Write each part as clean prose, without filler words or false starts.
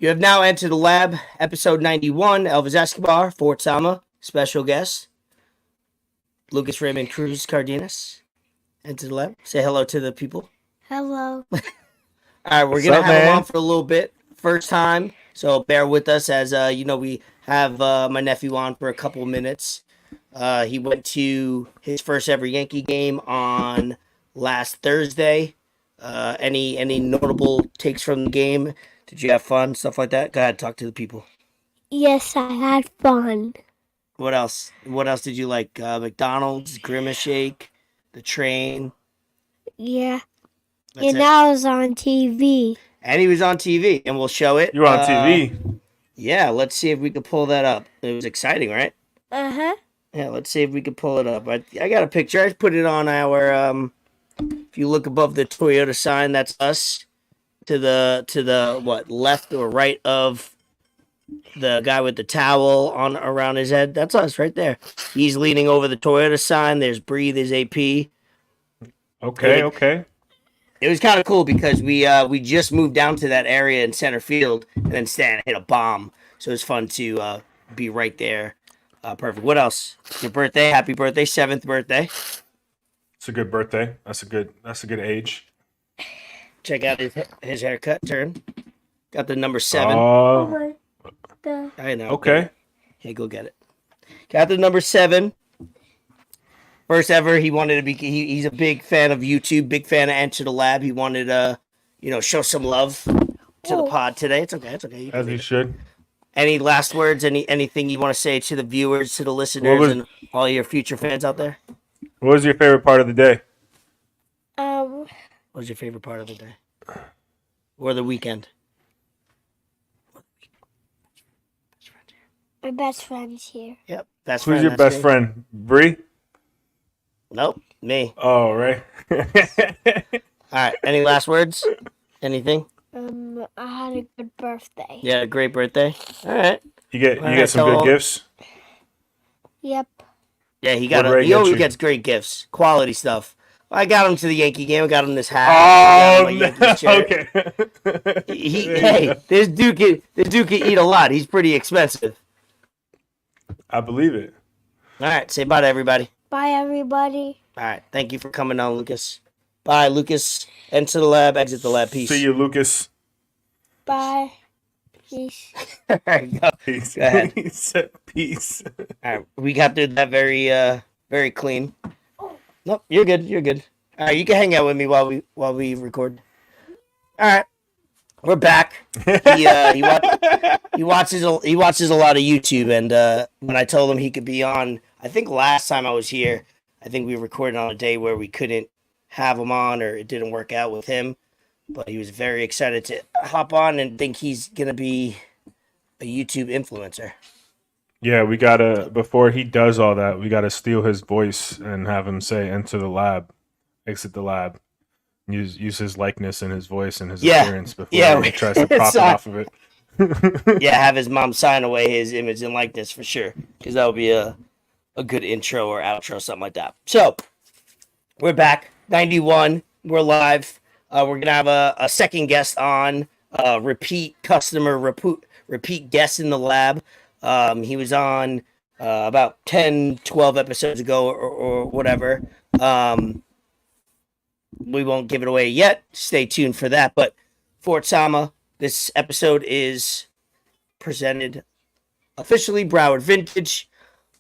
You have now entered the lab, episode 91. Elvis Escobar, Fort Sama, special guest. Lucas Raymond Cruz Cardenas, enter the lab. Say hello to the people. Hello. All right, we're going to have him on for a little bit. First time, so bear with us as, we have my nephew on for a couple of minutes. He went to his first ever Yankee game on last Thursday. Any notable takes from the game? Did you have fun? Stuff like that? Go ahead, talk to the people. Yes, I had fun. What else? What else did you like? McDonald's, Grimace Shake, the train. Yeah. That's and it. I was on TV. And he was on TV, and we'll show it. You were on TV? Yeah, let's see if we can pull that up. It was exciting, right? Uh-huh. Yeah, let's see if we can pull it up. I got a picture. I put it on our, if you look above the Toyota sign, that's us. To the what, left or right of the guy with the towel on around his head. That's us right there. He's leaning over the Toyota sign. There's Bree, there's AP. Okay. It was kind of cool because we just moved down to that area in center field, and then Stan hit a bomb. So it was fun to be right there. Perfect. What else? Your birthday. Happy birthday. 7th birthday. It's a good birthday. That's a good age. Check out his haircut turn. Got the number 7. Oh, I know. okay. Hey, go get it. Got the number 7. First ever, he wanted to be. He's a big fan of YouTube. Big fan of Enter the Lab. He wanted to, show some love to the pod today. It's okay. It's okay. As he should. Any last words? Anything you want to say to the viewers, to the listeners, and all your future fans out there? What was your favorite part of the day? What was your favorite part of the day? Or the weekend? My best friend's here. Yep. Best friend. Who's your best friend? Bree? Nope. Me. Oh, right. All right. Any last words? Anything? I had a good birthday. Yeah, a great birthday. All right. You get some good gifts? Yep. Yeah, he always gets great gifts. Quality stuff. I got him to the Yankee game. I got him this hat. Oh, no. Okay. Hey, this dude can eat a lot. He's pretty expensive. I believe it. All right, say bye to everybody. Bye, everybody. All right, thank you for coming on, Lucas. Bye, Lucas. Enter the lab, exit the lab. Peace. See you, Lucas. Bye. Peace. All right, go. Peace. Go ahead. Peace. All right, we got through that very clean. Nope, you're good. You're good. All right, you can hang out with me while we record. All right, we're back. He watches a lot of YouTube, and when I told him he could be on, I think last time I was here, I think we recorded on a day where we couldn't have him on, or it didn't work out with him, but he was very excited to hop on and think he's gonna be a YouTube influencer. Yeah, we gotta, before he does all that, we gotta steal his voice and have him say enter the lab, exit the lab. Use his likeness and his voice and his appearance before he tries to profit off of it. Yeah, have his mom sign away his image and likeness for sure, because that would be a good intro or outro, something like that. So, we're back. 91. We're live. We're going to have a second guest on, repeat customer, repeat guest in the lab. He was on about 10, 12 episodes ago or whatever. We won't give it away yet. Stay tuned for that. But Fort Sama, this episode is presented officially Broward Vintage,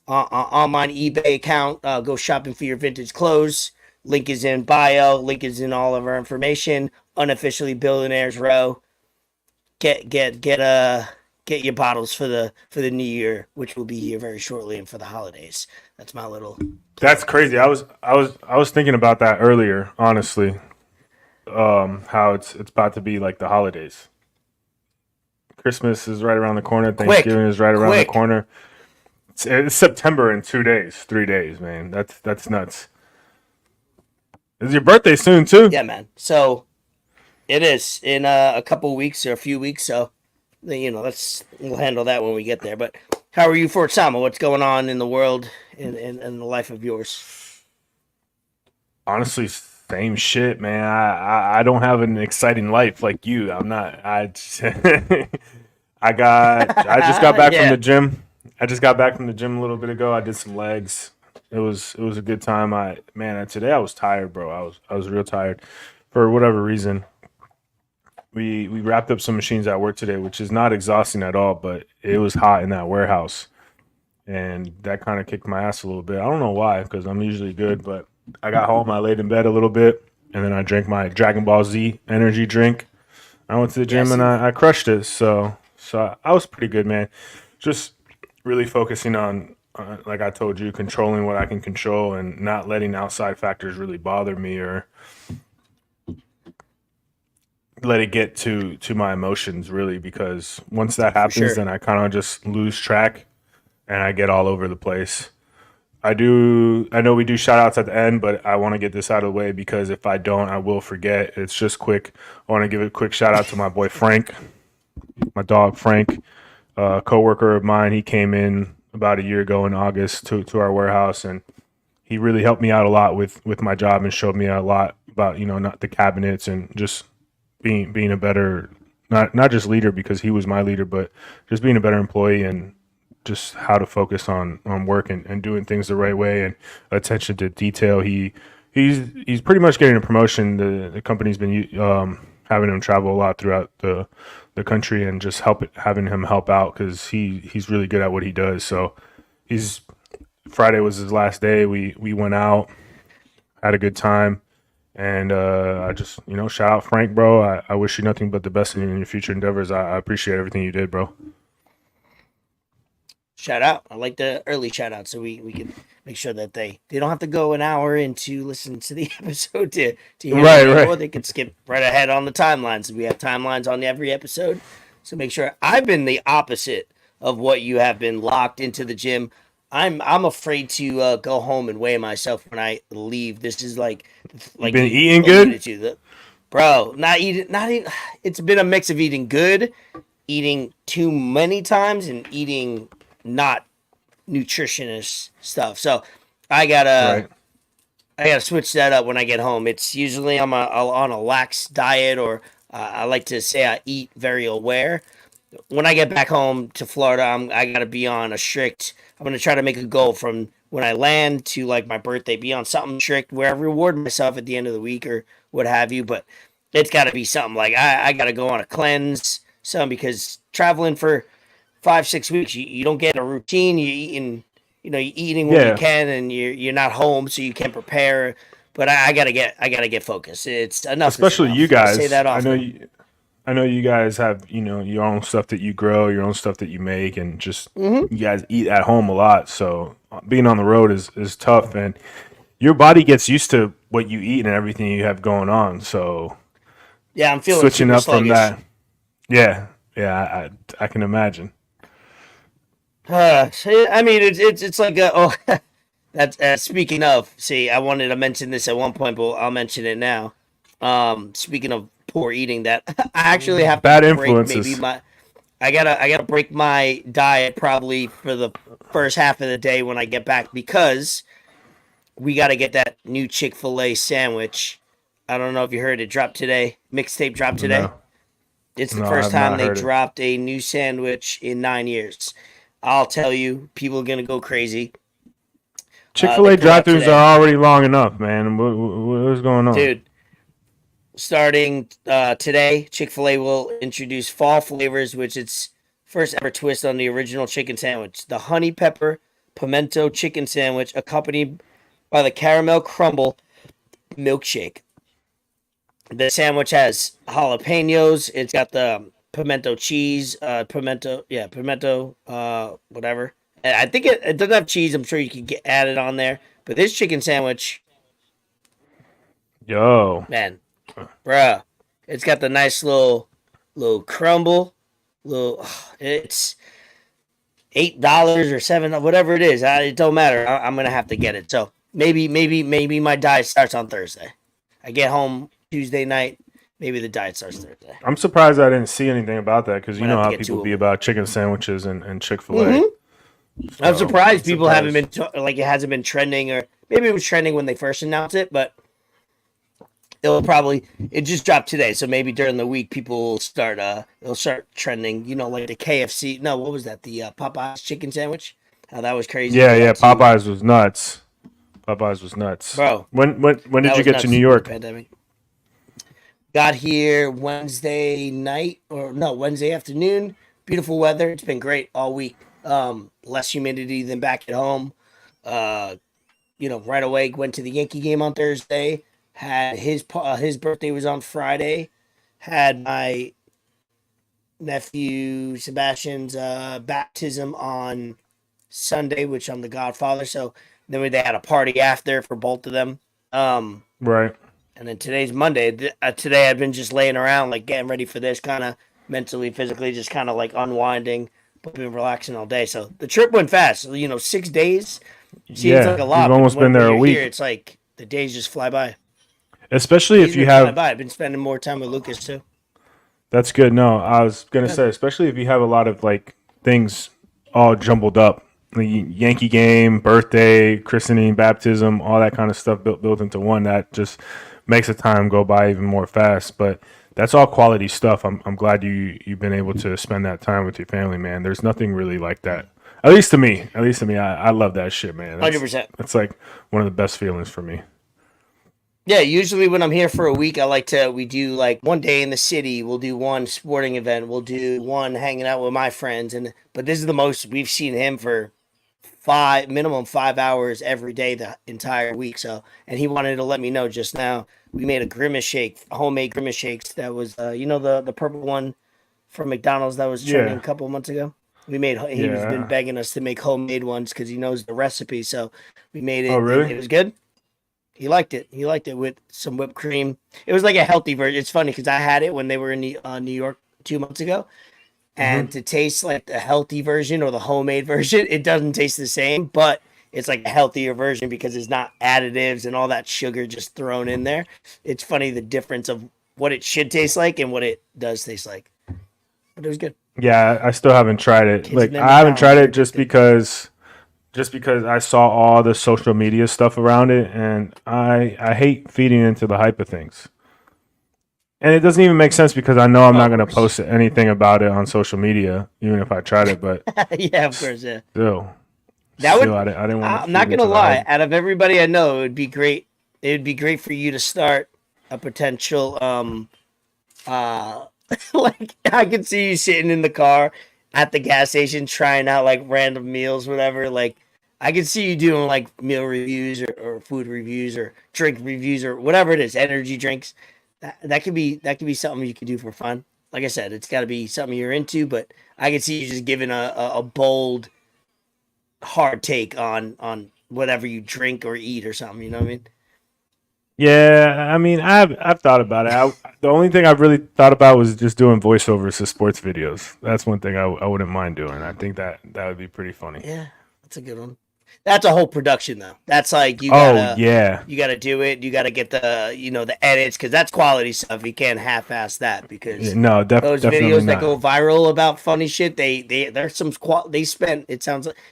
online eBay account. Go shopping for your vintage clothes. Link is in bio. Link is in all of our information. Unofficially Billionaires Row. Get your bottles for the new year, which will be here very shortly, and for the holidays. That's my little. That's crazy. I was thinking about that earlier, honestly. How it's about to be like the holidays. Christmas is right around the corner. Thanksgiving is right around the corner. It's September in 3 days, man. That's nuts. Is your birthday soon too? Yeah, man. So it is in a couple weeks or a few weeks. So we'll handle that when we get there. But how are you, Fort Sama? What's going on in the world in the life of yours? Honestly, same shit, man. I don't have an exciting life like you. I'm not. I just got back from Yeah. the gym. I just got back from the gym a little bit ago. I did some legs. It was a good time. Today I was tired, bro. I was real tired for whatever reason. We wrapped up some machines at work today, which is not exhausting at all, but it was hot in that warehouse. And that kind of kicked my ass a little bit. I don't know why, because I'm usually good, but I got home, I laid in bed a little bit, and then I drank my Dragon Ball Z energy drink. I went to the gym and I crushed it. So I was pretty good, man. Just really focusing on, like I told you, controlling what I can control and not letting outside factors really bother me or let it get to my emotions, really, because once that happens, sure. then I kind of just lose track and I get all over the place. I know we do shout outs at the end, but I want to get this out of the way because if I don't, I will forget. It's just quick. I want to give a quick shout out to my boy Frank, my dog Frank, a coworker of mine. He came in about a year ago in August to our warehouse, and he really helped me out a lot with my job and showed me a lot about, not the cabinets and just being a better, not just leader because he was my leader, but just being a better employee and just how to focus on work and doing things the right way and attention to detail. He's pretty much getting a promotion. The company's been having him travel a lot throughout the country and just having him help out because he's really good at what he does. So Friday was his last day. We went out, had a good time, and I just shout out Frank, bro. I wish you nothing but the best in your future endeavors. I appreciate everything you did, bro. Shout out. I like the early shout out so we can make sure that they don't have to go an hour into listen to the episode to hear Right. Or they can skip right ahead on the timelines. We have timelines on every episode. So make sure. I've been the opposite of what you have been, locked into the gym. I'm afraid to go home and weigh myself when I leave. This is like You been eating good? Bro, not eating. It's been a mix of eating good, eating too many times, and eating not nutritionist stuff. So I gotta switch that up when I get home. It's usually I'm on a lax diet, or I like to say I eat very aware. When I get back home to Florida, I gotta be on a strict. I'm gonna try to make a goal from when I land to like my birthday, be on something strict where I reward myself at the end of the week or what have you. But it's gotta be something like I gotta go on a cleanse, because traveling for 5-6 weeks, you don't get a routine. You're eating what you can, and you're not home, so you can't prepare. But I gotta get focused. It's enough. Especially enough. you guys. I say that often. I know you guys have your own stuff that you grow, your own stuff that you make, and just you guys eat at home a lot. So being on the road is tough, and your body gets used to what you eat and everything you have going on. So yeah, I'm feeling switching up sluggish. from that. Yeah, I can imagine. I mean, it's like that's speaking of. See, I wanted to mention this at one point, but I'll mention it now. Speaking of poor eating, that I actually have bad to break influences. I gotta break my diet probably for the first half of the day when I get back, because we gotta get that new Chick-fil-A sandwich. I don't know if you heard it dropped today. Mixtape dropped today. No. It's the No, first I've not time they heard it. dropped a new sandwich in 9 years. I'll tell you, people are gonna go crazy. Chick-fil-A they put it out drive-thrus today. are already long enough, man. What's going on? Dude, starting today, Chick-fil-A will introduce fall flavors, which its first ever twist on the original chicken sandwich. The honey pepper pimento chicken sandwich, accompanied by the caramel crumble milkshake. The sandwich has jalapenos. It's got the pimento cheese, pimento, whatever. And I think it doesn't have cheese. I'm sure you can get added on there. But this chicken sandwich, Yo. man, bruh, it's got the nice little crumble. It's $8 or $7, whatever it is. It don't matter. I'm gonna have to get it. So maybe my diet starts on Thursday. I get home Tuesday night. Maybe the diet starts Thursday. I'm surprised I didn't see anything about that because you Might know have to how get people two be of them. about chicken sandwiches and Chick-fil-A. I'm surprised people haven't surprised. been like it hasn't been trending, or maybe it was trending when they first announced it, but it just dropped today, so maybe during the week people will start it'll start trending, like the KFC. No, what was that? The Popeyes chicken sandwich. How that was crazy. Yeah. Popeyes was nuts. Bro. When did you get to New York? Pandemic. Got here Wednesday afternoon. Beautiful weather. It's been great all week. Less humidity than back at home. Right away went to the Yankee game on Thursday. Had his birthday was on Friday. Had my nephew Sebastian's baptism on Sunday, which I'm the godfather. So then they had a party after for both of them. Right. And then today's Monday. Today I've been just laying around, like getting ready for this, kind of mentally, physically, just kind of like unwinding, but been relaxing all day. So the trip went fast. 6 days seems like a lot. You've almost been there a week. Here, it's like the days just fly by. Especially if you have. I've been spending more time with Lucas too. That's good. No, I was gonna say, especially if you have a lot of like things all jumbled up, the Yankee game, birthday, christening, baptism, all that kind of stuff built into one. That just makes the time go by even more fast. But that's all quality stuff. I'm glad you've been able to spend that time with your family, man. There's nothing really like that. At least to me. I love that shit, man. 100%. That's like one of the best feelings for me. Yeah, usually when I'm here for a week, we do like one day in the city. We'll do one sporting event. We'll do one hanging out with my friends. But this is the most we've seen him for minimum 5 hours every day the entire week. So, and he wanted to let me know just now. We made homemade grimace shakes. That was, the purple one from McDonald's that was trending a couple months ago. He's been begging us to make homemade ones because he knows the recipe. So we made it. Oh, really? It was good. He liked it. He liked it with some whipped cream. It was like a healthy version. It's funny because I had it when they were in New York 2 months ago. And to taste like the healthy version or the homemade version, it doesn't taste the same, but it's like a healthier version because it's not additives and all that sugar just thrown in there. It's funny the difference of what it should taste like and what it does taste like. But it was good. Yeah, I still haven't tried it. I haven't tried it just because I saw all the social media stuff around it, and I hate feeding into the hype of things. And it doesn't even make sense because I know I'm not going to post anything about it on social media, even if I tried it. But yeah, of course, yeah. I didn't want. I'm not going to lie. Out of everybody I know, it would be great. It would be great for you to start a potential. Like I could see you sitting in the car at the gas station trying out like random meals, whatever. Like I could see you doing like meal reviews or food reviews or drink reviews or whatever it is, energy drinks. That could be something you could do for fun. Like I said, it's got to be something you're into, but I could see you just giving a bold, hard take on whatever you drink or eat or something. You know what I mean? Yeah, I mean, I've thought about it. The only thing I've really thought about was just doing voiceovers to sports videos. That's one thing I wouldn't mind doing. I think that would be pretty funny. Yeah, that's a good one. That's a whole production though. That's like you gotta do it. You gotta get the the edits because that's quality stuff. You can't half-ass that because those videos that go viral about funny shit. There's some they spent.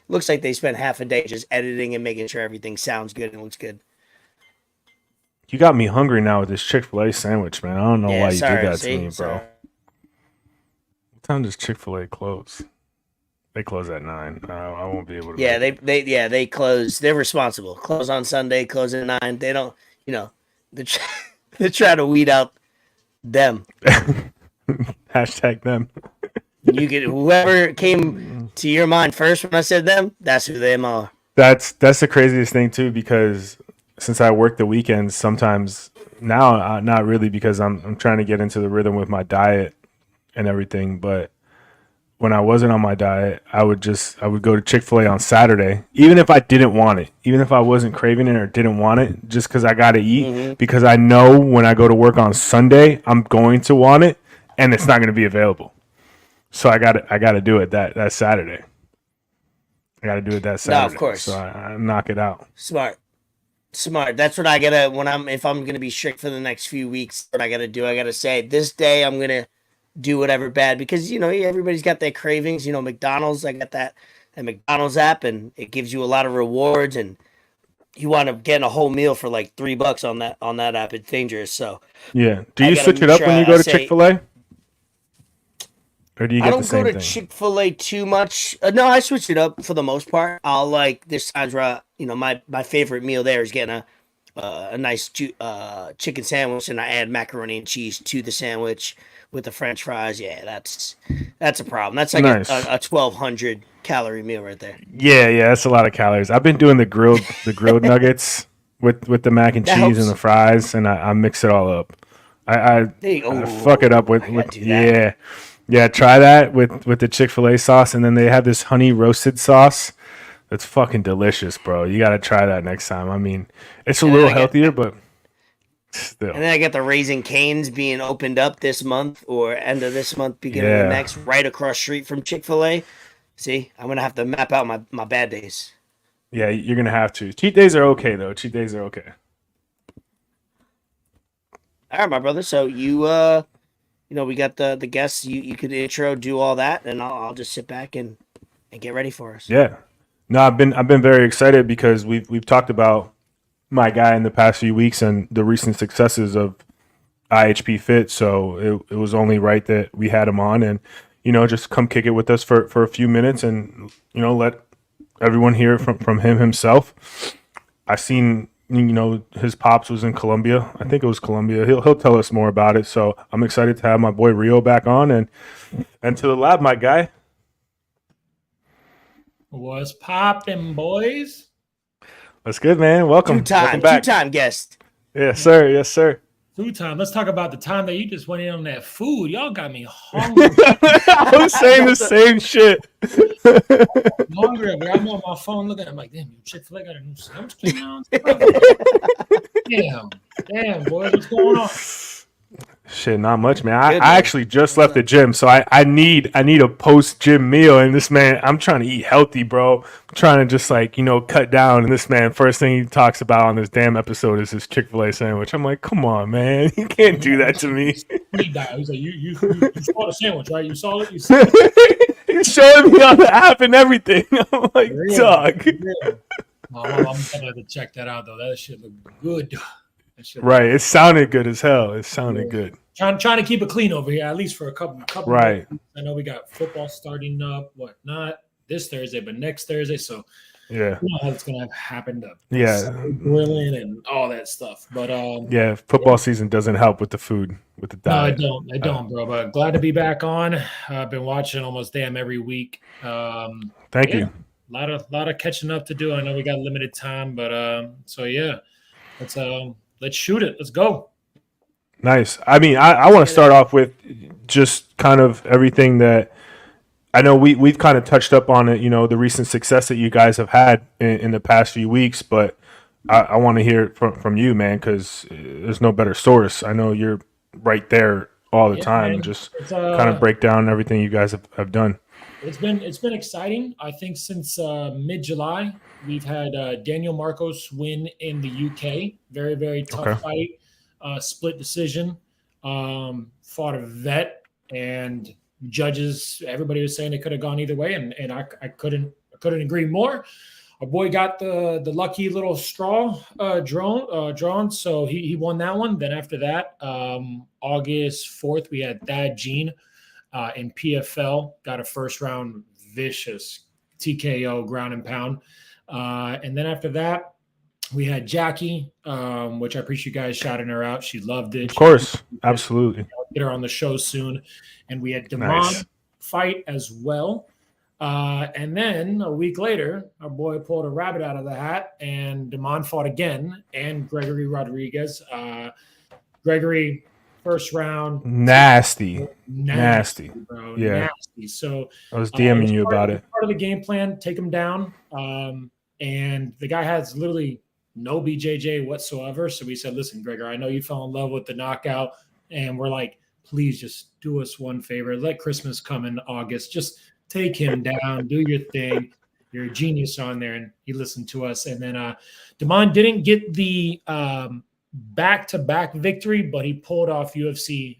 Looks like they spent half a day just editing and making sure everything sounds good and looks good. You got me hungry now with this Chick-fil-A sandwich, man. I don't know why you did that to me, bro. Sorry. What time does Chick-fil-A close? They close at 9. I won't be able to. Yeah, they close. They're responsible. Close on Sunday. Close at 9. They don't. They try to weed out them. Hashtag them. You get whoever came to your mind first when I said them. That's who them are. That's the craziest thing too, because since I work the weekends, sometimes now not really because I'm trying to get into the rhythm with my diet and everything, but. When I wasn't on my diet, I would go to Chick-fil-A on Saturday, even if I didn't want it, even if I wasn't craving it or didn't want it, just because I got to eat, because I know when I go to work on Sunday, I'm going to want it, and it's not going to be available. So I got to do it that Saturday. I got to do it that Saturday. No, of course. So I knock it out. Smart. That's what I gotta if I'm gonna be strict for the next few weeks. What I gotta do, I gotta say this day I'm gonna do whatever bad because everybody's got their cravings. McDonald's, I got that McDonald's app and it gives you a lot of rewards and you wind up getting a whole meal for like $3 on that app. It's dangerous. So Yeah. Do I you gotta switch it make up sure when you I go to say Chick-fil-A? Or do you I get the don't go same to thing? Chick-fil-A too much. No, I switch it up for the most part. I'll like there's times where my favorite meal there is getting a nice chicken sandwich, and I add macaroni and cheese to the sandwich with the French fries. Yeah, that's a problem. That's like Nice. a 1,200 calorie meal right there. Yeah, that's a lot of calories. I've been doing the grilled nuggets with the mac and That cheese and helps. the fries, and I mix it all up. There you I fuck it up go. with, I gotta with do that. yeah. Try that with the Chick-fil-A sauce, and then they have this honey roasted sauce. That's fucking delicious, bro. You got to try that next time. I mean, it's a And then little I get healthier, but and still, then I get the Raising Canes being opened up this month or end of this month, beginning of yeah, next, right across street from Chick-fil-A. See, I'm gonna have to map out my bad days. yeah. You're gonna have to. Cheat days are okay though. Cheat days are okay. All right, my brother. So we got the guests. You could intro, do all that, and I'll just sit back and get ready for us. Yeah. No, I've been very excited because we've talked about my guy in the past few weeks and the recent successes of iHPFIT. So it was only right that we had him on and just come kick it with us for a few minutes and let everyone hear it from him himself. I seen his pops was in Colombia. I think it was Colombia. He'll tell us more about it. So I'm excited to have my boy Rio back on and to the lab, my guy. What's poppin', boys? That's good, man. Welcome back. Two-time guest. Yes, sir. Yes, sir. Food time. Let's talk about the time that you just went in on that food. Y'all got me hungry. I was saying the same shit. Hungry. I'm on my phone looking. I'm like, damn, Chick-fil-A got a new sandwich came out. Damn, boys, what's going on? Shit, not much, man. Good, I man. actually just left the gym, so I need a post gym meal. And this man, I'm trying to eat healthy, bro. I'm trying to just cut down. And this man, first thing he talks about on this damn episode is his Chick-fil-A sandwich. I'm like, come on, man, you can't do that to me. He's like, you saw the sandwich, right? You saw it. You saw it. He's showing me on the app and everything. I'm like, Real, dog. real. I'm gonna have to check that out though. That shit looked good. Right, it sounded good as hell. It sounded good. Trying to keep it clean over here, at least for a couple. Right. Days. I know we got football starting up. Not this Thursday, but next Thursday. So yeah, you know how it's gonna happen. Yeah, grilling and all that stuff. But yeah, football season doesn't help with the food, with the diet. No, I don't, bro. But glad to be back on. I've been watching almost damn every week. Thank you. A lot of catching up to do. I know we got limited time, but so yeah, let's shoot it. Let's go. Nice. I mean, I want to start off with just kind of everything that I know we've kind of touched up on it, the recent success that you guys have had in the past few weeks, but I want to hear it from you, man, because there's no better source. I know you're right there all the time. Man. Just kind of break down everything you guys have done. It's been exciting. I think since mid-July, we've had Daniel Marcos win in the UK. Very, very tough fight. Split decision. Fought a vet, and judges. Everybody was saying it could have gone either way, and I couldn't agree more. Our boy got the lucky little straw drawn, so he won that one. Then after that, August 4th, we had Thad Jean in PFL, got a first round vicious TKO ground and pound. And then after that, we had Jackie, which I appreciate you guys shouting her out. She loved it. Of course. Absolutely. Get her on the show soon. And we had Damon fight as well. And then a week later, our boy pulled a rabbit out of the hat, and Damon fought again, and Gregory Rodriguez. Gregory, first round. Nasty, bro. Yeah. Nasty. So I was DMing you about it. Part of the game plan, take him down. And the guy has literally no BJJ whatsoever. So we said, listen, Gregor, I know you fell in love with the knockout. And we're like, please just do us one favor. Let Christmas come in August. Just take him down. Do your thing. You're a genius on there. And he listened to us. And then Damon didn't get the back-to-back victory, but he pulled off UFC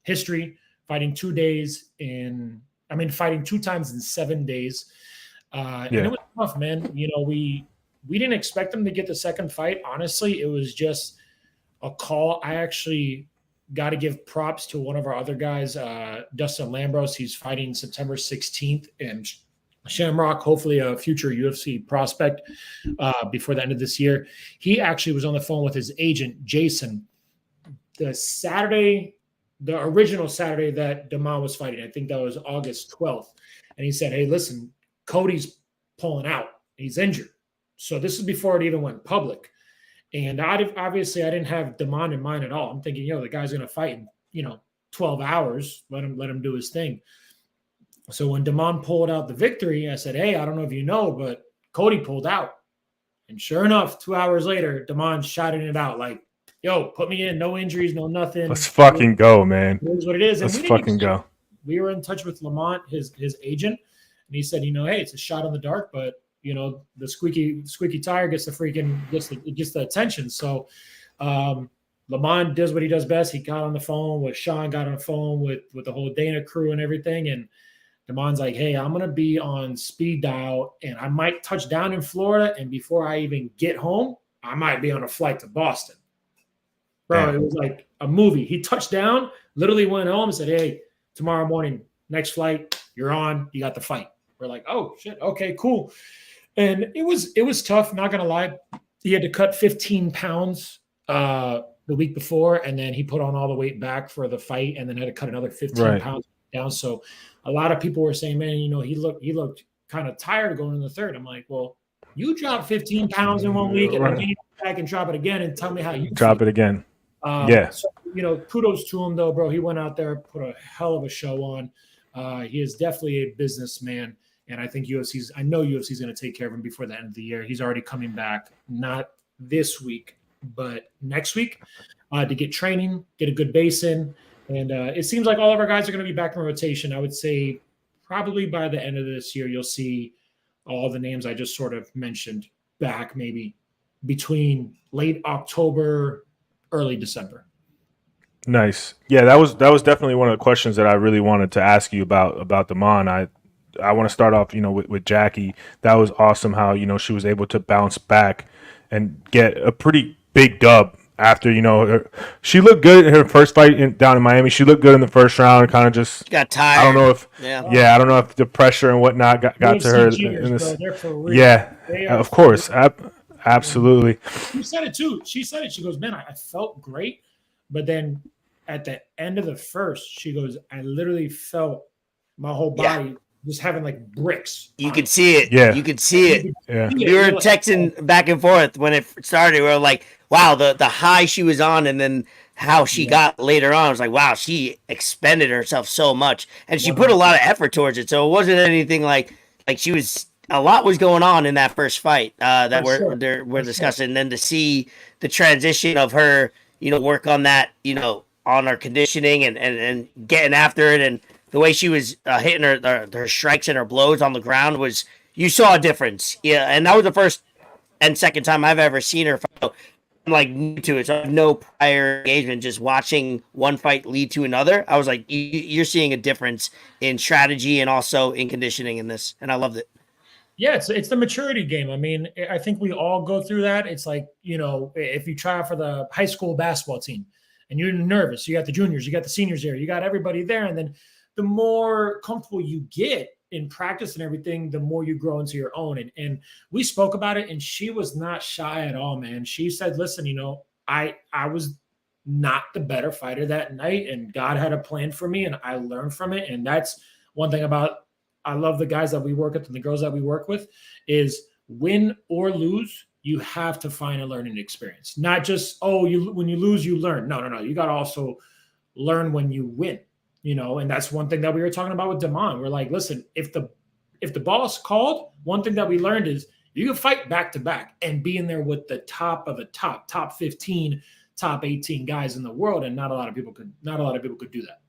history, fighting 2 days fighting 2 times in 7 days. And it was tough, man. we didn't expect him to get the second fight. Honestly, it was just a call. I actually got to give props to one of our other guys, Dustin Lambros. He's fighting September 16th in Shamrock, hopefully a future UFC prospect before the end of this year. He actually was on the phone with his agent, Jason, the original Saturday that Damon was fighting. I think that was August 12th. And he said, hey, listen, Cody's pulling out. He's injured. So this is before it even went public. And obviously I didn't have Damon in mind at all. I'm thinking, the guy's going to fight in, 12 hours. Let him do his thing. So when Damon pulled out the victory, I said, hey, I don't know if you know, but Cody pulled out. And sure enough, 2 hours later, Damon shouting it out like, yo, put me in, no injuries, no nothing. Let's fucking go, man. It is what it is. Let's fucking go. We were in touch with Lamont, his agent, and he said, hey, it's a shot in the dark, but the squeaky tire gets the attention. So Lamont does what he does best. He got on the phone with Sean, got on the phone with the whole Dana crew and everything. And Damon's like, hey, I'm going to be on speed dial and I might touch down in Florida. And before I even get home, I might be on a flight to Boston. Bro, It was like a movie. He touched down, literally went home and said, hey, tomorrow morning, next flight, you're on, you got the fight. We're like, oh shit, okay, cool. And it was tough, not gonna lie. He had to cut 15 pounds the week before, and then he put on all the weight back for the fight, and then had to cut another 15 pounds down. So a lot of people were saying, man, he looked kind of tired going in the third. I'm like, well, you dropped 15 pounds in 1 week, and then you back and drop it again, and tell me how you drop it again. So, kudos to him though, bro. He went out there, put a hell of a show on. He is definitely a businessman, and I know UFC's going to take care of him before the end of the year. He's already coming back, not this week, but next week, to get training, get a good base in, and it seems like all of our guys are going to be back in rotation. I would say probably by the end of this year, you'll see all the names I just sort of mentioned back, maybe between late October, early December. Nice. Yeah, that was definitely one of the questions that I really wanted to ask you about Damon. I want to start off, with Jackie. That was awesome how, she was able to bounce back and get a pretty big dub after, she looked good in her first fight down in Miami. She looked good in the first round, kind of just got tired. I don't know if the pressure and whatnot got to her. Of course. Absolutely. She said it too. She goes, man, I felt great. But then at the end of the first, she goes, I literally felt my whole body just having like bricks. You could see it. Yeah. You could see it. Yeah. We were texting back and forth when it started. We were like, wow, the high she was on and then how she got later on. I was like, wow, she expended herself so much. And she put a lot of effort towards it. So it wasn't anything like she was – a lot was going on in that first fight that we're discussing. And then to see the transition of her, work on that, on her conditioning and getting after it, and the way she was hitting her strikes and her blows on the ground was, you saw a difference. Yeah, and that was the first and second time I've ever seen her fight. I'm like new to it, so I have no prior engagement. Just watching one fight lead to another, I was like, you're seeing a difference in strategy and also in conditioning in this, and I loved it. Yeah, it's the maturity game. I mean, I think we all go through that. It's like, if you try out for the high school basketball team and you're nervous, you got the juniors, you got the seniors there, you got everybody there. And then the more comfortable you get in practice and everything, the more you grow into your own. And we spoke about it, and she was not shy at all, man. She said, listen, I was not the better fighter that night, and God had a plan for me, and I learned from it. And that's one thing I love the guys that we work with and the girls that we work with is win or lose, you have to find a learning experience. Not just, when you lose, you learn. No. You got to also learn when you win, and that's one thing that we were talking about with Damon. We're like, listen, if the boss called, one thing that we learned is you can fight back to back and be in there with the top of the top 15, top 18 guys in the world. And not a lot of people could do that.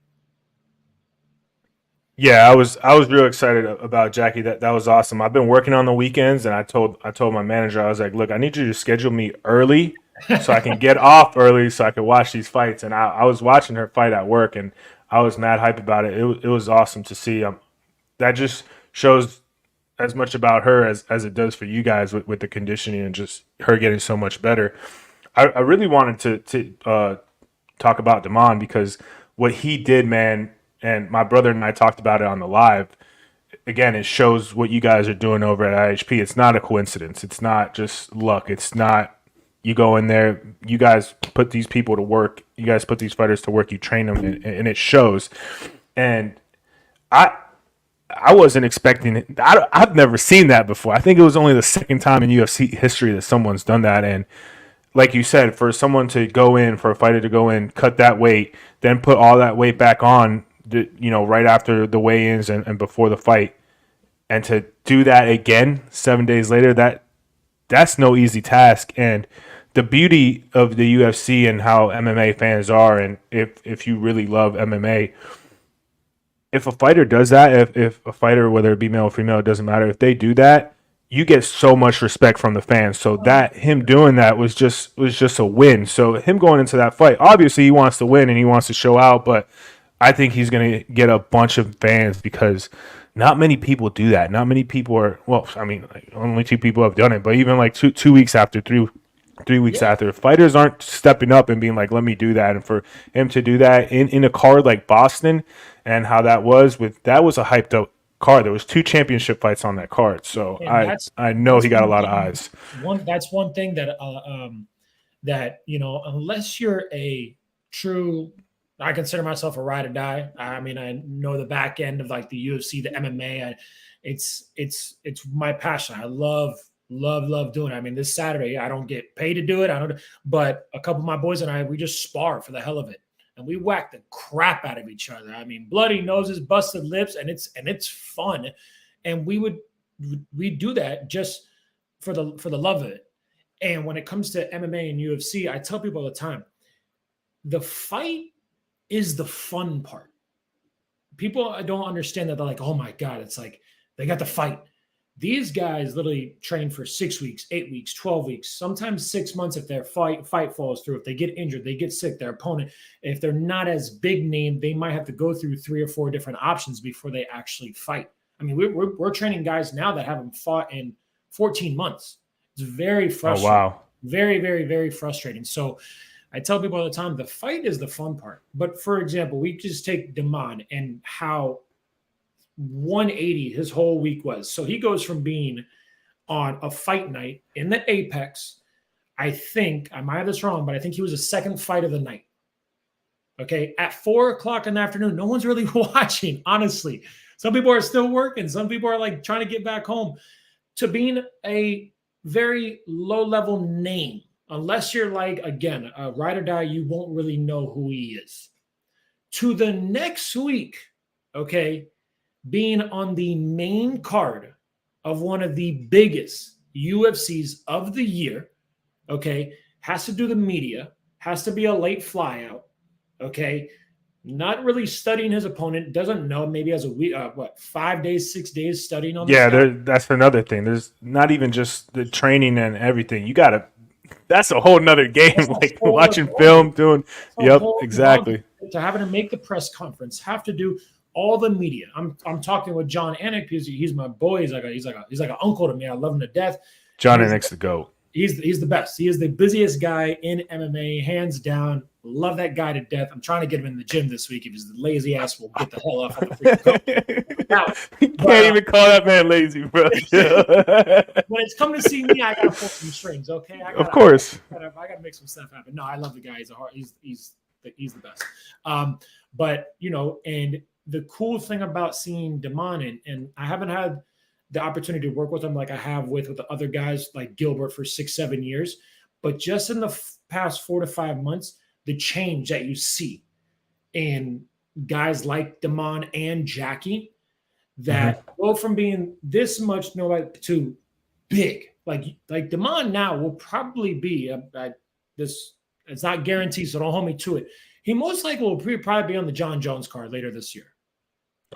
Yeah, I was real excited about Jackie. That was awesome. I've been working on the weekends, and I told my manager, I was like, look, I need you to schedule me early so I can get off early so I can watch these fights. And I was watching her fight at work, and I was mad hype about it. It was awesome to see. That just shows as much about her as it does for you guys with the conditioning and just her getting so much better. I really wanted to talk about Damon because what he did, man, and my brother and I talked about it on the live. Again, it shows what you guys are doing over at iHP. It's not a coincidence. It's not just luck. It's not you go in there, you guys put these people to work. You guys put these fighters to work. You train them, and it shows. And I wasn't expecting it. I've never seen that before. I think it was only the second time in UFC history that someone's done that. And like you said, for someone to go in, for a fighter to go in, cut that weight, then put all that weight back on, right after the weigh-ins and before the fight, and to do that again 7 days later, that's no easy task. And the beauty of the UFC and how MMA fans are, and if you really love MMA, if a fighter does that, if a fighter, whether it be male or female, it doesn't matter, if they do that, you get so much respect from the fans. So that him doing that was just a win. So him going into that fight, obviously he wants to win and he wants to show out, but I think he's going to get a bunch of fans because not many people do that. Not many people are, well, I mean, like, only 2 people have done it, but even like 2 weeks after, 3 weeks after, fighters aren't stepping up and being like, let me do that. And for him to do that in a card like Boston and how that was a hyped up card. There was 2 championship fights on that card. So I know he got a lot of eyes. That's one thing that, unless you're a true, I consider myself a ride or die. I mean, I know the back end of like the UFC, the MMA. It's my passion. I love doing it. I mean, this Saturday, I don't get paid to do it. But a couple of my boys and I, we just spar for the hell of it. And we whack the crap out of each other. I mean, bloody noses, busted lips, and it's fun. And we do that just for the love of it. And when it comes to MMA and UFC, I tell people all the time, the fight is the fun part. People don't understand that. They're like, oh my God, it's like they got the fight. These guys literally train for 6 weeks, 8 weeks, 12 weeks, sometimes 6 months if their fight falls through. If they get injured, they get sick, their opponent, if they're not as big name, they might have to go through 3 or 4 different options before they actually fight. I mean, we're training guys now that haven't fought in 14 months. It's very frustrating. Oh, wow. Very, very, very frustrating. So I tell people all the time, the fight is the fun part. But for example, we just take Damon and how 180 his whole week was. So he goes from being on a fight night in the Apex. I think, I might have this wrong, but I think he was the second fight of the night. Okay. At 4 o'clock in the afternoon, no one's really watching, honestly. Some people are still working. Some people are like trying to get back home. To being a very low level name, unless you're like, again, a ride or die, you won't really know who he is. To the next week, okay, being on the main card of one of the biggest UFCs of the year, okay, has to do the media, has to be a late flyout, okay, not really studying his opponent, doesn't know, maybe has a week, 5 days, 6 days studying on the stuff. That's another thing. There's not even just the training and everything. You got to, that's a whole nother game, like watching film, doing, yep, exactly. To having to make the press conference, have to do all the media. I'm talking with John Anik because he's my boy. He's like an uncle to me. I love him to death. John Anik's the GOAT. He's the best. He is the busiest guy in MMA, hands down. Love that guy to death. I'm trying to get him in the gym this week. If he's the lazy ass, will get the hell off of the freaking now, you can't even call that man lazy, bro. When it's come to see me, I gotta pull some strings. Okay, of course. I gotta make some stuff happen. No, I love the guy. He's the best. But and the cool thing about seeing Damon, and I haven't had the opportunity to work with him like I have with the other guys like Gilbert for 6-7 years, but just in the past 4 to 5 months, the change that you see in guys like Damon and Jackie that go from being this much to big. Like Damon now will probably be this. It's not guaranteed, so don't hold me to it. He most likely will probably be on the John Jones card later this year.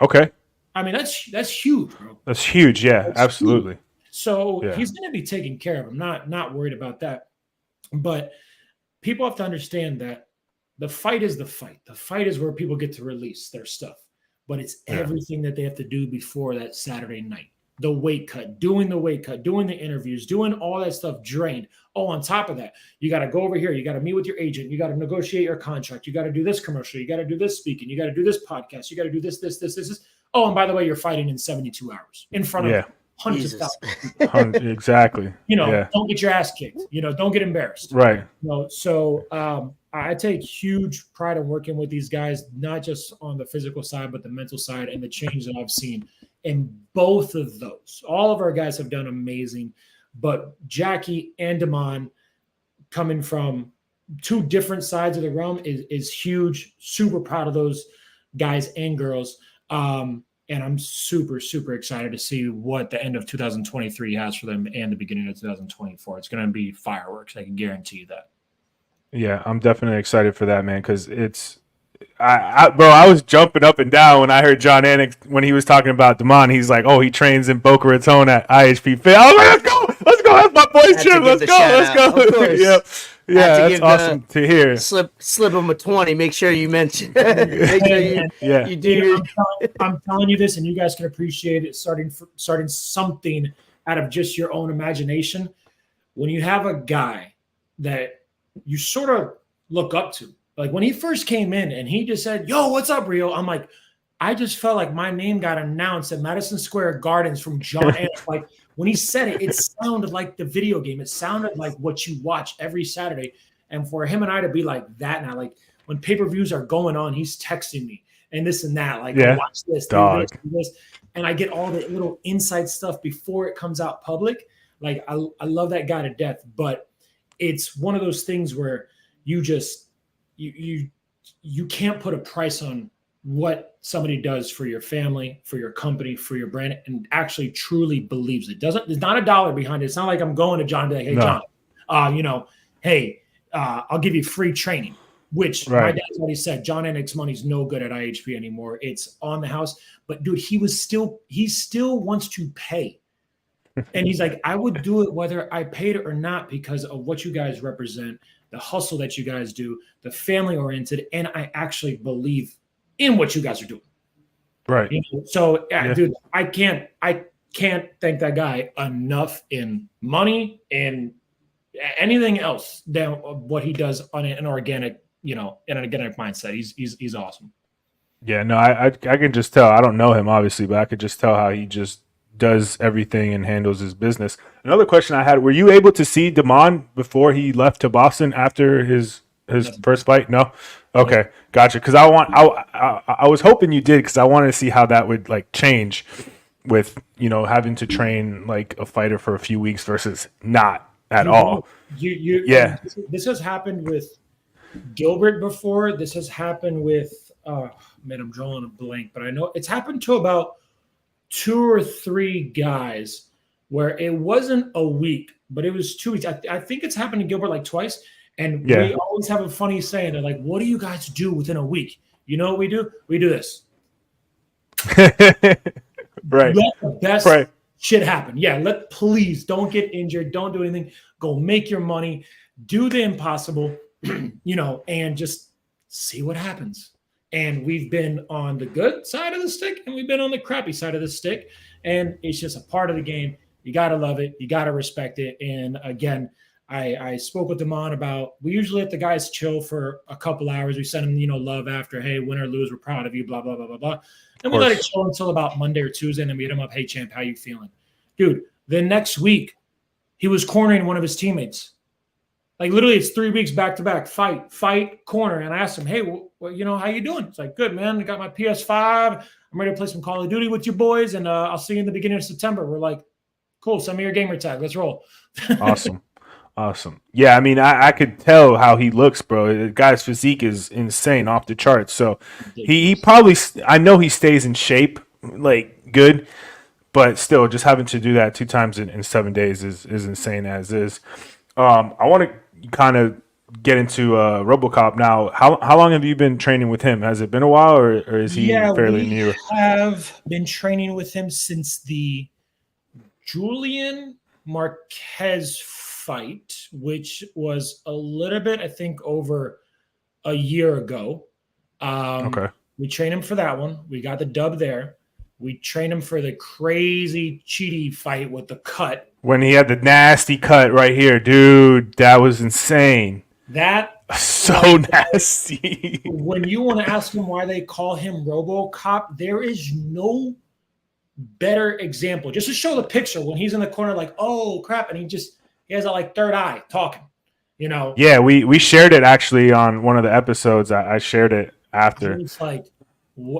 Okay. I mean, that's huge, bro. That's huge. Yeah, that's absolutely. Huge. So he's going to be taken care of. I'm not worried about that. But people have to understand that the fight is the fight. The fight is where people get to release their stuff. But it's everything that they have to do before that Saturday night. the weight cut, doing the interviews, doing all that stuff drained. Oh, on top of that, you got to go over here. You got to meet with your agent. You got to negotiate your contract. You got to do this commercial. You got to do this speaking. You got to do this podcast. You got to do this. Oh, and by the way, you're fighting in 72 hours in front of hundreds of thousands. Exactly. Don't get your ass kicked. Don't get embarrassed. Right. So I take huge pride in working with these guys, not just on the physical side, but the mental side and the change that I've seen in both of those. All of our guys have done amazing, but Jackie and Damon coming from two different sides of the realm is huge. Super proud of those guys and girls. And I'm super, super excited to see what the end of 2023 has for them and the beginning of 2024. It's going to be fireworks. I can guarantee you that. Yeah, I'm definitely excited for that, man, because bro, I was jumping up and down when I heard John Anik when he was talking about Damon. He's like, oh, he trains in Boca Raton at iHPFIT. I was like, let's go. That's my boy's gym. Let's go. Yeah, that's awesome to hear. Slip him a 20. Make sure you mention. Make sure you do. I'm telling you this, and you guys can appreciate it. Starting something out of just your own imagination. When you have a guy that you sort of look up to, like when he first came in and he just said, "Yo, what's up, Rio?" I'm like, I just felt like my name got announced at Madison Square Gardens from John Anik. Like when he said it, it sounded like the video game. It sounded like what you watch every Saturday. And for him and I to be like that now, like when pay-per-views are going on, he's texting me and this and that. Like, watch this, do this. And I get all the little inside stuff before it comes out public. Like I love that guy to death, but it's one of those things where you just you can't put a price on what somebody does for your family, for your company, for your brand, and actually truly believes it. There's not a dollar behind it. It's not like I'm going to John and be like, hey, John, I'll give you free training, which my dad's already said, John Anik's money's no good at IHP anymore. It's on the house. But dude, he still wants to pay. And he's like, I would do it whether I paid it or not because of what you guys represent, the hustle that you guys do, the family oriented, and I actually believe in what you guys are doing. Right. So, dude, I can't thank that guy enough in money and anything else than what he does on an organic, in an organic mindset. He's awesome. Yeah, no, I can just tell. I don't know him obviously, but I could just tell how he just does everything and handles his business. Another question I had: were you able to see Damon before he left to Boston after his first fight? No. Okay, gotcha. Because I was hoping you did because I wanted to see how that would like change with having to train like a fighter for a few weeks versus not at all. This has happened with Gilbert before. This has happened with I'm drawing a blank, but I know it's happened to about 2 or 3 guys where it wasn't a week, but it was 2 weeks. I think it's happened to Gilbert like twice. And we always have a funny saying. They're like, what do you guys do within a week? You know what we do? We do this. Right. Let the best shit happen. Yeah, please don't get injured. Don't do anything. Go make your money. Do the impossible, and just see what happens. And we've been on the good side of the stick and we've been on the crappy side of the stick. And it's just a part of the game. You got to love it. You got to respect it. And again, I spoke with Damon about, we usually let the guys chill for a couple hours. We send them, love after, hey, win or lose, we're proud of you, blah, blah, blah, blah, blah. And we let it chill until about Monday or Tuesday. And then we hit him up, hey, champ, how you feeling? Dude, the next week, he was cornering one of his teammates. Like literally it's 3 weeks back-to-back, fight, corner. And I asked him, hey, how you doing? It's like, good, man. I got my PS5. I'm ready to play some Call of Duty with you boys. And I'll see you in the beginning of September. We're like, cool, send me your gamer tag. Let's roll. Awesome. Yeah, I mean, I could tell how he looks, bro. The guy's physique is insane, off the charts. So he probably, I know he stays in shape, like good, but still, just having to do that 2 times in 7 days is insane as is. I want to kind of get into RoboCop now. How long have you been training with him? Has it been a while, or is he fairly new? I have been training with him since the Julian Marquez fight, which was a little bit, I think, over a year ago. We trained him for that one. We got the dub there. We trained him for the crazy cheaty fight with the cut. When he had the nasty cut right here, dude, that was insane. That so nasty. When you want to ask him why they call him RoboCop, there is no better example. Just to show the picture when he's in the corner, like, oh crap, and he has a like third eye talking. You know? Yeah, we shared it actually on one of the episodes. I shared it after. It's like,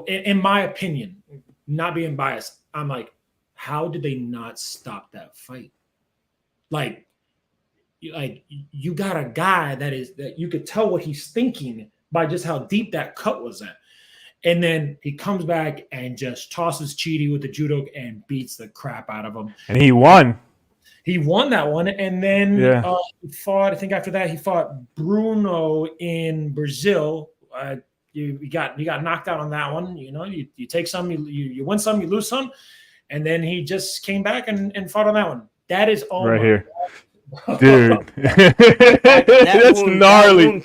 in my opinion, not being biased, I'm like, how did they not stop that fight? Like you got a guy that you could tell what he's thinking by just how deep that cut was at. And then he comes back and just tosses Cheaty with the judo and beats the crap out of him. And he won. He won that one. And then he fought, I think after that, he fought Bruno in Brazil. You got knocked out on that one. You know, you take some, you win some, you lose some. And then he just came back and fought on that one. That is all right here. Dude, that's wound, gnarly.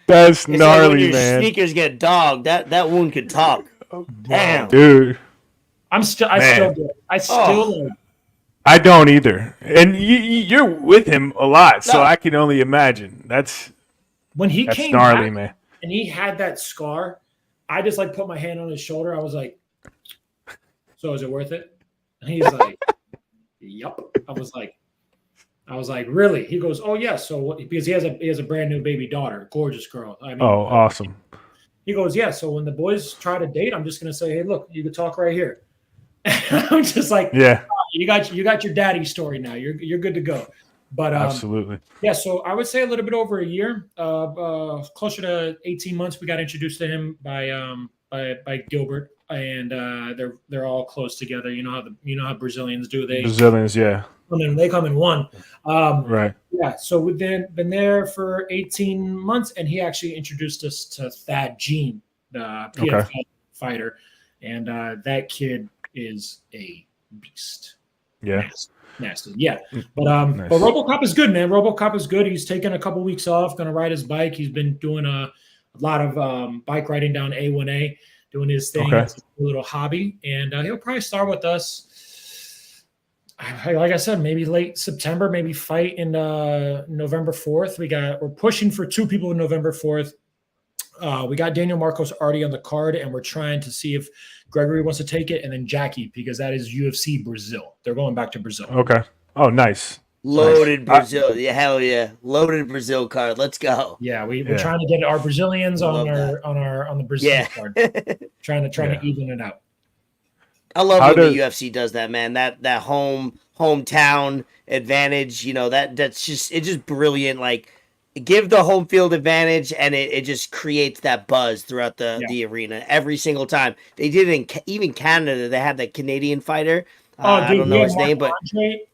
That's gnarly, like when man. Your sneakers get dogged. That wound could talk. Damn, dude. I still I don't either. And you're with him a lot, so I can only imagine. That's when he came gnarly, back man. And he had that scar. I just like put my hand on his shoulder. I was like, "So is it worth it?" And he's like, "Yup." I was like, really? He goes, oh yeah. So what, because he has a brand new baby daughter, gorgeous girl. I mean, awesome. He goes, yeah. So when the boys try to date, I'm just gonna say, hey, look, you can talk right here. I'm just like, yeah, you got your daddy story now. You're good to go. But absolutely, yeah. So I would say a little bit over a year, closer to 18 months. We got introduced to him by Gilbert, and they're all close together. You know how Brazilians do. Brazilians, yeah. They come in one. Right. Yeah. So we've been there for 18 months, and he actually introduced us to Thad Jean, the PFL fighter, and that kid is a beast. Yeah. Nasty. Yeah. But RoboCop is good, man. RoboCop is good. He's taken a couple weeks off, going to ride his bike. He's been doing a lot of bike riding down A1A, doing his thing. Okay. It's a little hobby, and he'll probably start with us. Like I said, maybe late September, maybe fight in November 4th. We're pushing for 2 people in November 4th. We got Daniel Marcos already on the card, and we're trying to see if Gregory wants to take it, and then Jackie, because that is UFC Brazil. They're going back to Brazil. Okay. Oh, nice. Loaded Brazil. Yeah, hell yeah. Loaded Brazil card. Let's go. Yeah, we're trying to get our Brazilians on the Brazil card. trying to even it out. I love when the UFC does that, man. That hometown advantage, you know, it's just brilliant. Like, give the home field advantage, and it just creates that buzz throughout the arena every single time. They did it even Canada. They had that Canadian fighter. I don't know his name, but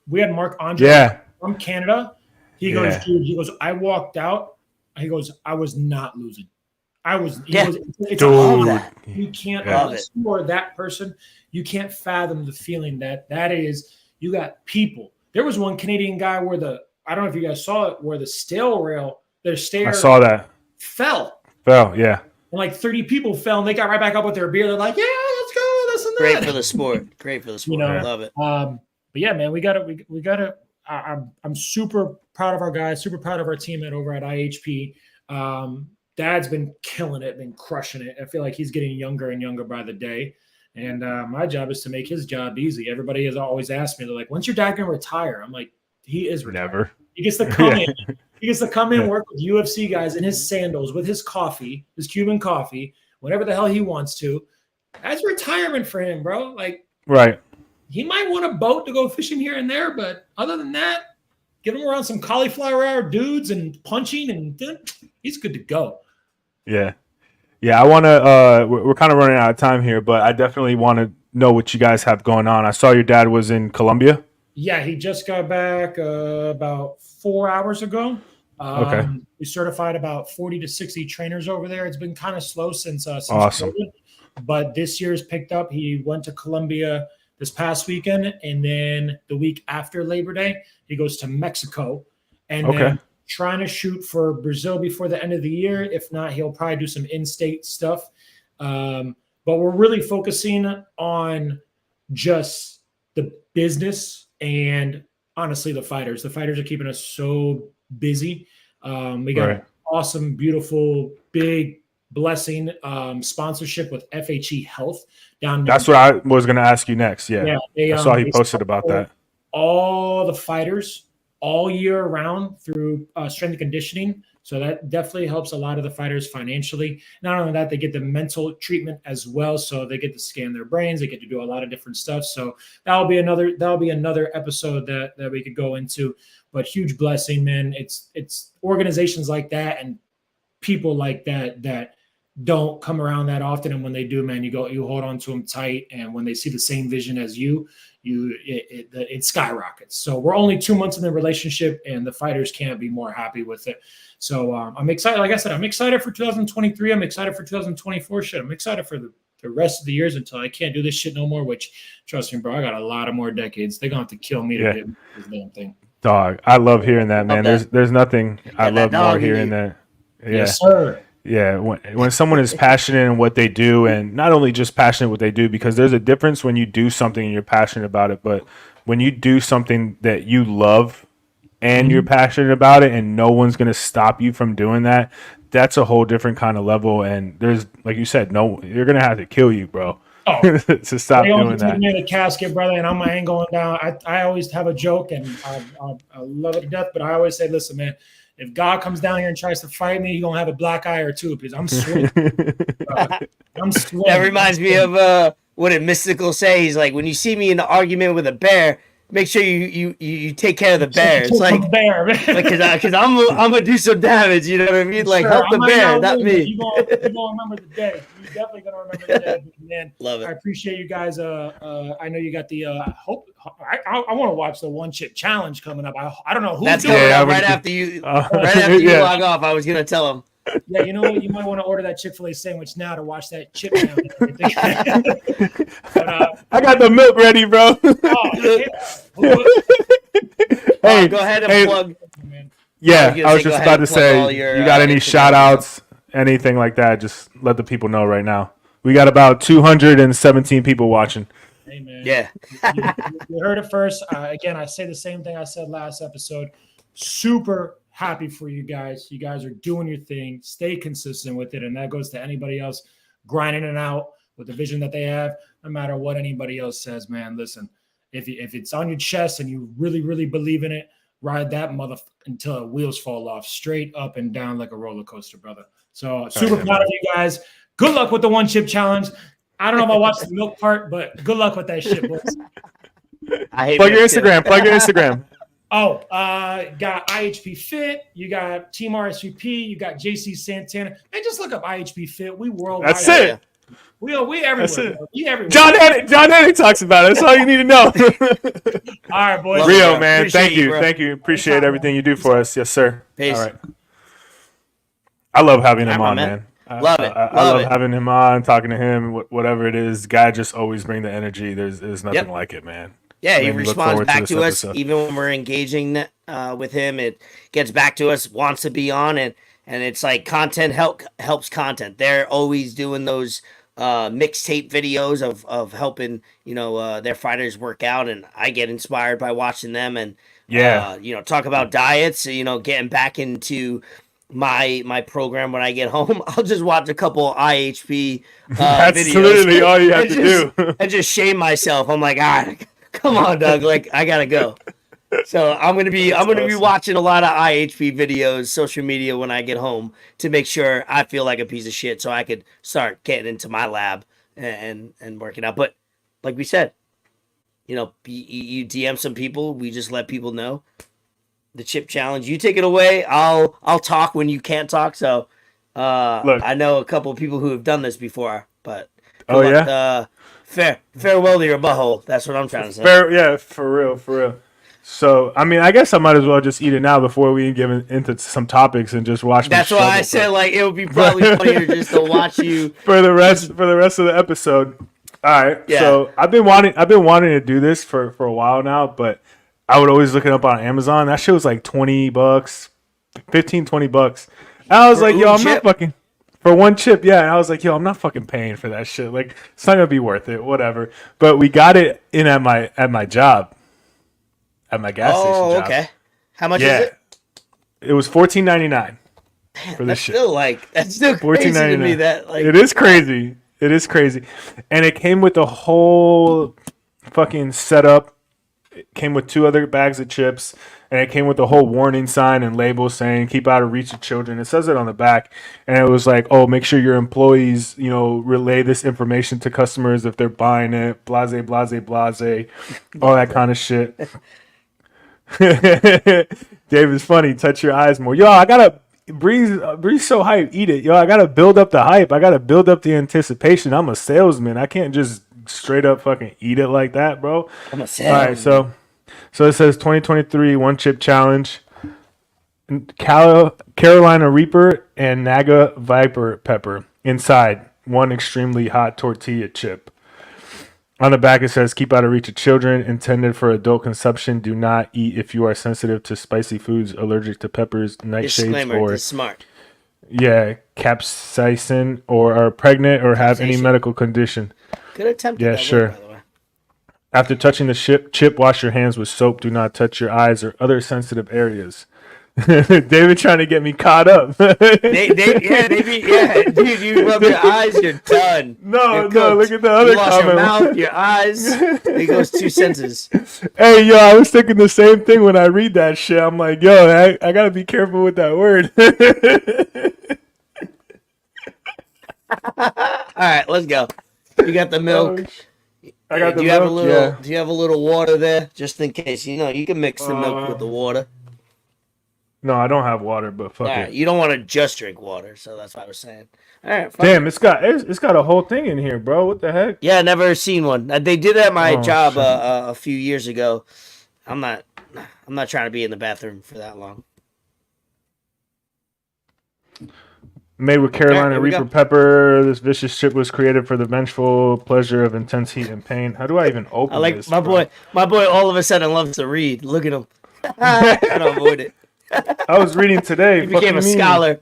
we had Mark Andre from Canada. He goes, dude. He goes, I walked out. He goes, I was not losing. It's all that. You can't or that person. You can't fathom the feeling that is. You got people. There was one Canadian guy where I don't know if you guys saw it, where the their stair. I saw that. Fell, yeah. And like 30 people fell, and they got right back up with their beer. They're like, yeah, let's go, this and that. Great for the sport. You know, I love it. But yeah, man, we gotta. I'm super proud of our guys. Super proud of our team over at IHP. Dad's been killing it, been crushing it. I feel like he's getting younger and younger by the day. And my job is to make his job easy. Everybody has always asked me, they're like, when's your dad going to retire? I'm like, he is retired. Never. He gets to come in. He gets to come in, work with UFC guys in his sandals, with his coffee, his Cuban coffee, whenever the hell he wants to. That's retirement for him, bro. Like, right. He might want a boat to go fishing here and there, but other than that, get him around some cauliflower hour dudes and punching, and he's good to go. Yeah. Yeah, I want to we're kind of running out of time here, but I definitely want to know what you guys have going on. I saw your dad was in Colombia. Yeah, he just got back about 4 hours ago. Okay. We certified about 40 to 60 trainers over there. It's been kind of slow since awesome. COVID, but this year's picked up. He went to Colombia this past weekend, and then the week after Labor Day, he goes to Mexico, and then trying to shoot for Brazil before the end of the year. If not, he'll probably do some in-state stuff. But we're really focusing on just the business and honestly the fighters. The fighters are keeping us so busy. We got an awesome, beautiful, big blessing sponsorship with FHE Health down there. That's what I was going to ask you next. Yeah. I saw he posted about that. All the fighters all year round through strength and conditioning. So that definitely helps a lot of the fighters financially. Not only that, they get the mental treatment as well. So they get to scan their brains. They get to do a lot of different stuff. So that'll be another episode that we could go into. But huge blessing, man. It's organizations like that and people like that don't come around that often. And when they do, man, you hold on to them tight. And when they see the same vision as you, it skyrockets. So we're only 2 months in the relationship, and the fighters can't be more happy with it. So I'm excited. Like I said, I'm excited for 2023. I'm excited for 2024. Shit, I'm excited for the rest of the years until I can't do this shit no more. Which, trust me, bro, I got a lot of more decades. They're gonna have to kill me to get this damn thing. Dog, I love hearing that, man. There's nothing I love more hearing that. Yeah. Yes, sir. Yeah, when someone is passionate in what they do, and not only just passionate what they do, because there's a difference when you do something and you're passionate about it, but when you do something that you love and you're passionate about it and no one's going to stop you from doing that, that's a whole different kind of level. And there's, like you said, you're going to have to kill you, bro. To stop doing that. Me in the casket, brother, and I ain't going down. I always have a joke, and I love it to death, but I always say, listen, man, if God comes down here and tries to fight me, he's going to have a black eye or two because I'm swimming. I'm swimming. That reminds me of what did Mystical say? He's like, when you see me in an argument with a bear, make sure you take care of the bear. It's like, because I'm gonna do some damage. You know what I mean? Like, help the bear, not me. You're gonna remember the day. You're definitely gonna remember the day, man. Love it. I appreciate you guys. I know you got the. I want to watch the one chip challenge coming up. I don't know who. That's coming up right after you. Right after you log off, I was gonna tell him. Yeah, you know what? You might want to order that Chick-fil-A sandwich now to watch that chip challenge. But, I got the milk ready, bro. Hey, go ahead and plug. Yeah, I was just about to say, you got any shout outs, anything like that, just let the people know right now. We got about 217 people watching. Hey, man. Yeah. you heard it first. Again, I say the same thing I said last episode. Super happy for you guys. You guys are doing your thing. Stay consistent with it. And that goes to anybody else grinding it out with the vision that they have, no matter what anybody else says, man. Listen, if it's on your chest and you really, really believe in it, ride that motherfucker until the wheels fall off, straight up and down like a roller coaster, brother. So super proud of you guys. Good luck with the one chip challenge. I don't know if I watched the milk part, but good luck with that shit, boys. Plug your Instagram. Oh, got iHPFIT. You got Team RSVP. You got JC Santana. Man, just look up iHPFIT. We worldwide. That's it. We everywhere. That's it. We everywhere. John Eddie talks about it. That's all you need to know. All right, boys. Rio, man. Thank you. Appreciate everything you do for us. Yes, sir. Peace. All right. I love having him on, man. I love having him on, talking to him, whatever it is. Guy just always bring the energy. There's nothing like it, man. Yeah, he responds back to us even when we're engaging with him. It gets back to us, wants to be on it, and it's like content helps content. They're always doing those mixtape videos of helping their fighters work out, and I get inspired by watching them and talk about diets. Getting back into my program when I get home, I'll just watch a couple IHP That's videos. literally all you have to do. And just shame myself. I'm like, come on, Doug. Like, I gotta go. So I'm gonna be watching a lot of IHP videos, social media when I get home to make sure I feel like a piece of shit, so I could start getting into my lab and working out. But like we said, you DM some people. We just let people know the chip challenge. You take it away. I'll talk when you can't talk. So look, I know a couple of people who have done this before, but farewell to your butthole. That's what I'm trying to say. For real. So, I mean, I guess I might as well just eat it now before we get into some topics and just watch. That's why I said like it would be probably funnier just to watch you for the rest of the episode. All right. Yeah. So I've been wanting to do this for a while now, but I would always look it up on Amazon. That shit was like $20, $15, $20. And I was like, yo, I'm not fucking For one chip, yeah. And I was like, yo, I'm not fucking paying for that shit. Like, it's not gonna be worth it. Whatever. But we got it in at my job, at my gas station job. Oh, okay. How much is it? It was $14.99 for this That's shit. that's still crazy to me. That like It is crazy. It is crazy, and it came with a whole fucking setup. It came with 2 other bags of chips, and it came with a whole warning sign and label saying "Keep out of reach of children." It says it on the back, and it was like, "Oh, make sure your employees, relay this information to customers if they're buying it." Blase, blase, blase, all that kind of shit. David's funny. Touch your eyes more. Yo, I gotta breeze so hype. Eat it. Yo, I gotta build up the hype. I gotta build up the anticipation. I'm a salesman. I can't just straight up fucking eat it like that, bro. I'm a salesman. All right, so it says 2023 one chip challenge. Carolina Reaper and Naga Viper pepper inside one extremely hot tortilla chip. On the back, it says, keep out of reach of children, intended for adult consumption. Do not eat if you are sensitive to spicy foods, allergic to peppers, nightshades, Disclaimer, or it's smart. capsaicin, or are pregnant or have any medical condition. Good attempt. Yeah, sure. Word, by the way. After touching the chip, wash your hands with soap. Do not touch your eyes or other sensitive areas. David trying to get me caught up. Dude, you rub your eyes, you're done. No, You're look cooked. at the other You lost comment. your mouth, your eyes. It goes 2 senses. Hey, yo, I was thinking the same thing when I read that shit. I'm like, yo, I gotta be careful with that word. All right, let's go. You got the milk. I got the do you milk. have a little? Do you have a little water there, just in case? You can mix the milk with the water. No, I don't have water, but fuck All it. right, you don't want to just drink water, so that's what I was saying. All right, Damn, it's got a whole thing in here, bro. What the heck? Yeah, never seen one. They did it at my job shit. a few years ago. I'm not trying to be in the bathroom for that long. Made with Carolina here we Reaper go. pepper. This vicious chip was created for the vengeful pleasure of intense heat and pain. How do I even open I like this? my bro? boy. My boy all of a sudden loves to read. Look at him. I don't avoid it. I was reading today. He became a scholar.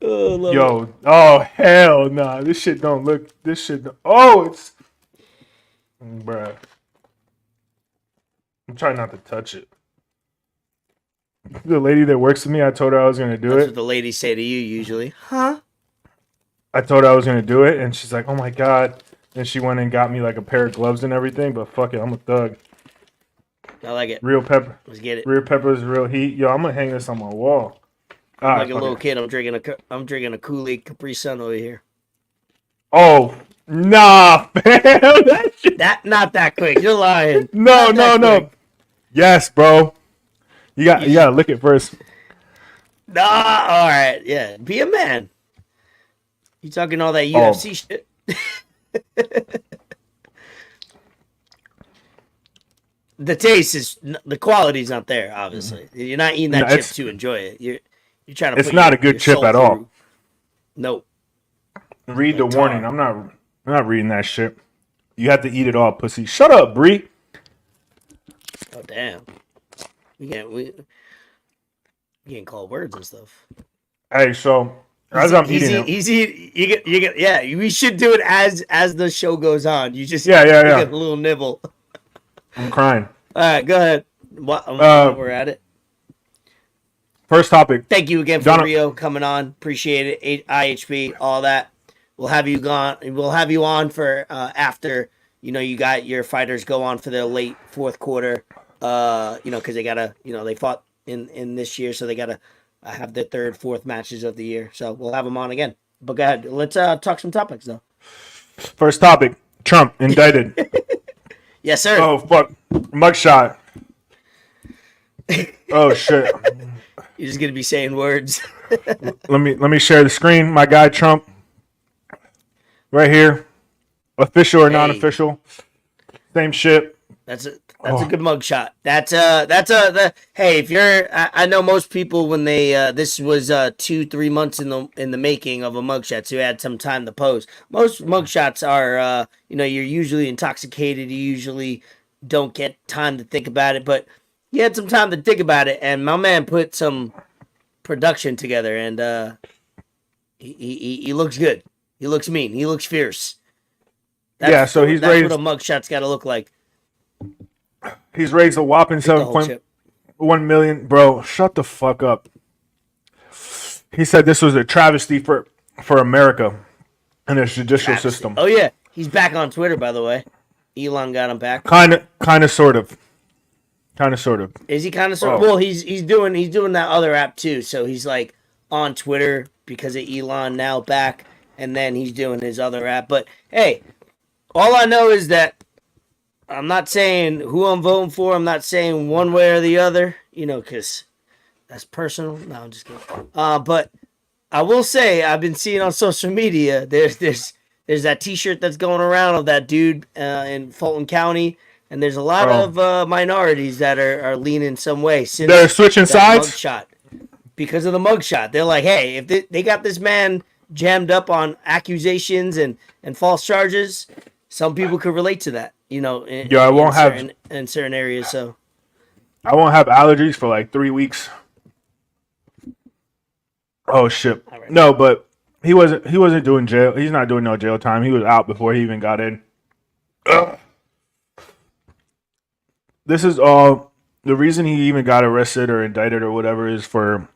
Oh, love it. Yo, oh hell nah. This shit don't look. This shit. It's. Bruh. I'm trying not to touch it. The lady that works with me, I told her I was gonna do That's it. what the ladies say to you usually. Huh? I told her I was gonna do it, and she's like, "Oh my god!" And she went and got me like a pair of gloves and everything. But fuck it, I'm a thug. I like it. Real pepper. Let's get it. Real peppers, real heat. Yo, I'm gonna hang this on my wall. I'm like a little kid. I'm drinking a Kool-Aid Capri Sun over here. Oh nah, fam. That shit. Not that quick. You're lying. No. Not that quick. Yes, bro. You gotta lick it first. Nah, all right. Yeah, be a man. You talking all that UFC shit? The taste is the quality's not there. Obviously, you're not eating that chip to enjoy it. You're trying to. It's not a good chip at all. Nope. Read the warning. I'm not reading that shit. You have to eat it all, pussy. Shut up, Bree. Oh damn. We can't call words and stuff. Hey, so as I'm eating it, easy. You get. Yeah, we should do it as the show goes on. You just Yeah. Get a little nibble. I'm crying. All right, go ahead. While we're at it. First topic. Thank you again for Donna- Rio coming on. Appreciate it. IHP, all that. We'll have you on for after you got your fighters go on for their late fourth quarter. Because they gotta they fought in this year, so they gotta have their third, fourth matches of the year. So we'll have them on again. But go ahead. Let's talk some topics though. First topic. Trump indicted. Yes, sir. Oh fuck. Mugshot. Oh shit. You're just gonna be saying words. Let me share the screen. My guy Trump. Right here. Official or non-official. Same shit. That's a good mugshot. Hey, if you're, I know most people when they this was 2-3 months in the making of a mugshot, so you had some time to pose. Most mugshots are you're usually intoxicated, you usually don't get time to think about it, but you had some time to think about it, and my man put some production together, and He looks good. He looks mean. He looks fierce. So he's that's raised. what a mugshot's got to look like. He's raised a whopping Get the whole chip. 7.1 million. Bro, shut the fuck up. He said this was a travesty for America and its judicial system. Oh yeah, he's back on Twitter, by the way. Elon got him back. Kind of, sort of. Is he kind of sort of? Well, he's doing that other app too. So he's like on Twitter because of Elon now back, and then he's doing his other app. But hey, all I know is that I'm not saying who I'm voting for. I'm not saying one way or the other, because that's personal. No, I'm just kidding. But I will say I've been seeing on social media there's that T-shirt that's going around of that dude in Fulton County, and there's a lot of minorities that are leaning some way. Since they're switching sides mugshot, because of the mugshot. They're like, hey, if they got this man jammed up on accusations and false charges, some people could relate to that. I won't have in certain areas. So I won't have allergies for like 3 weeks. Oh shit! No, but he wasn't doing jail. He's not doing no jail time. He was out before he even got in. This is all the reason he even got arrested or indicted or whatever is for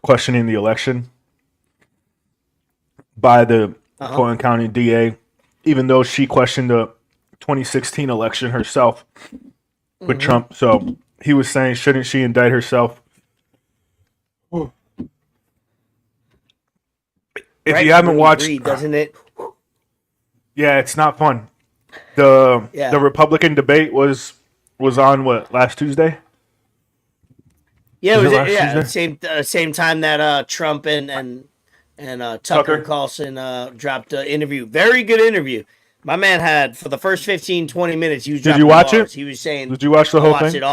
questioning the election by the Fulton County DA, even though she questioned the 2016 election herself with Trump. So he was saying, shouldn't she indict herself? If you haven't watched, doesn't it? Yeah, it's not fun. The Republican debate was on last Tuesday? Yeah, same time that Trump and Tucker Carlson dropped an interview. Very good interview. My man had, for the first 15, 20 minutes, he was dropping Did you watch bars. it? He was saying, did you watch the whole thing?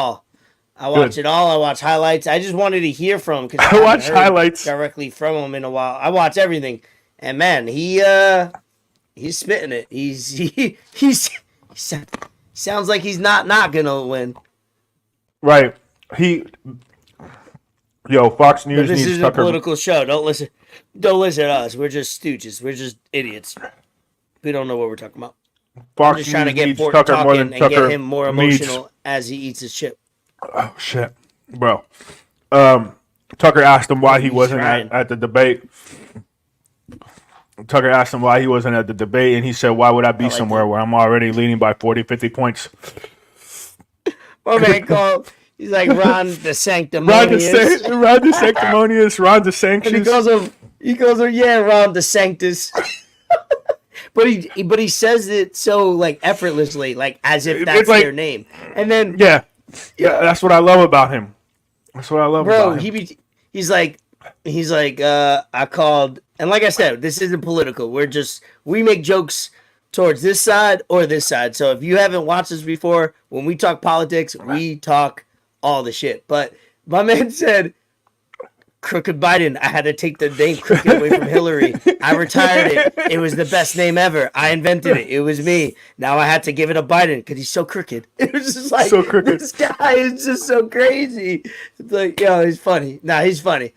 I watched it all. I watched highlights. I just wanted to hear from him because I watched highlights directly from him in a while. I watch everything, and man, he's spitting it. He sounds like he's not gonna win. Right. Fox News. But this needs is Tucker. a political show. Don't listen to us. We're just stooges. We're just idiots. We don't know what we're talking about. Fox I'm just trying to News get needs Fort Tucker more talking than and Tucker get him more emotional as he eats his chip. Oh shit, bro. Tucker asked him why he wasn't at the debate. Tucker asked him why he wasn't at the debate, and he said, "Why would I be somewhere where I'm already leading by 40, 50 points?" My man called. He's like Ron the Sanctimonious. Ron the Sanctimonious. Ron the Sanctious. And he calls him, yeah, Ron the Sanctus. But he says it so like effortlessly, like as if that's like, their name. And then yeah, that's what I love about him. That's what I love about him. He's like I called, and like I said, this isn't political. We make jokes towards this side or this side. So if you haven't watched this before, when we talk politics, we talk all the shit. But my man said, Crooked Biden, I had to take the name Crooked away from Hillary. I retired it. It was the best name ever. I invented it. It was me. Now I had to give it to Biden because he's so crooked. It was just like, so crooked. This guy is just so crazy. It's like, yo, he's funny. He's funny.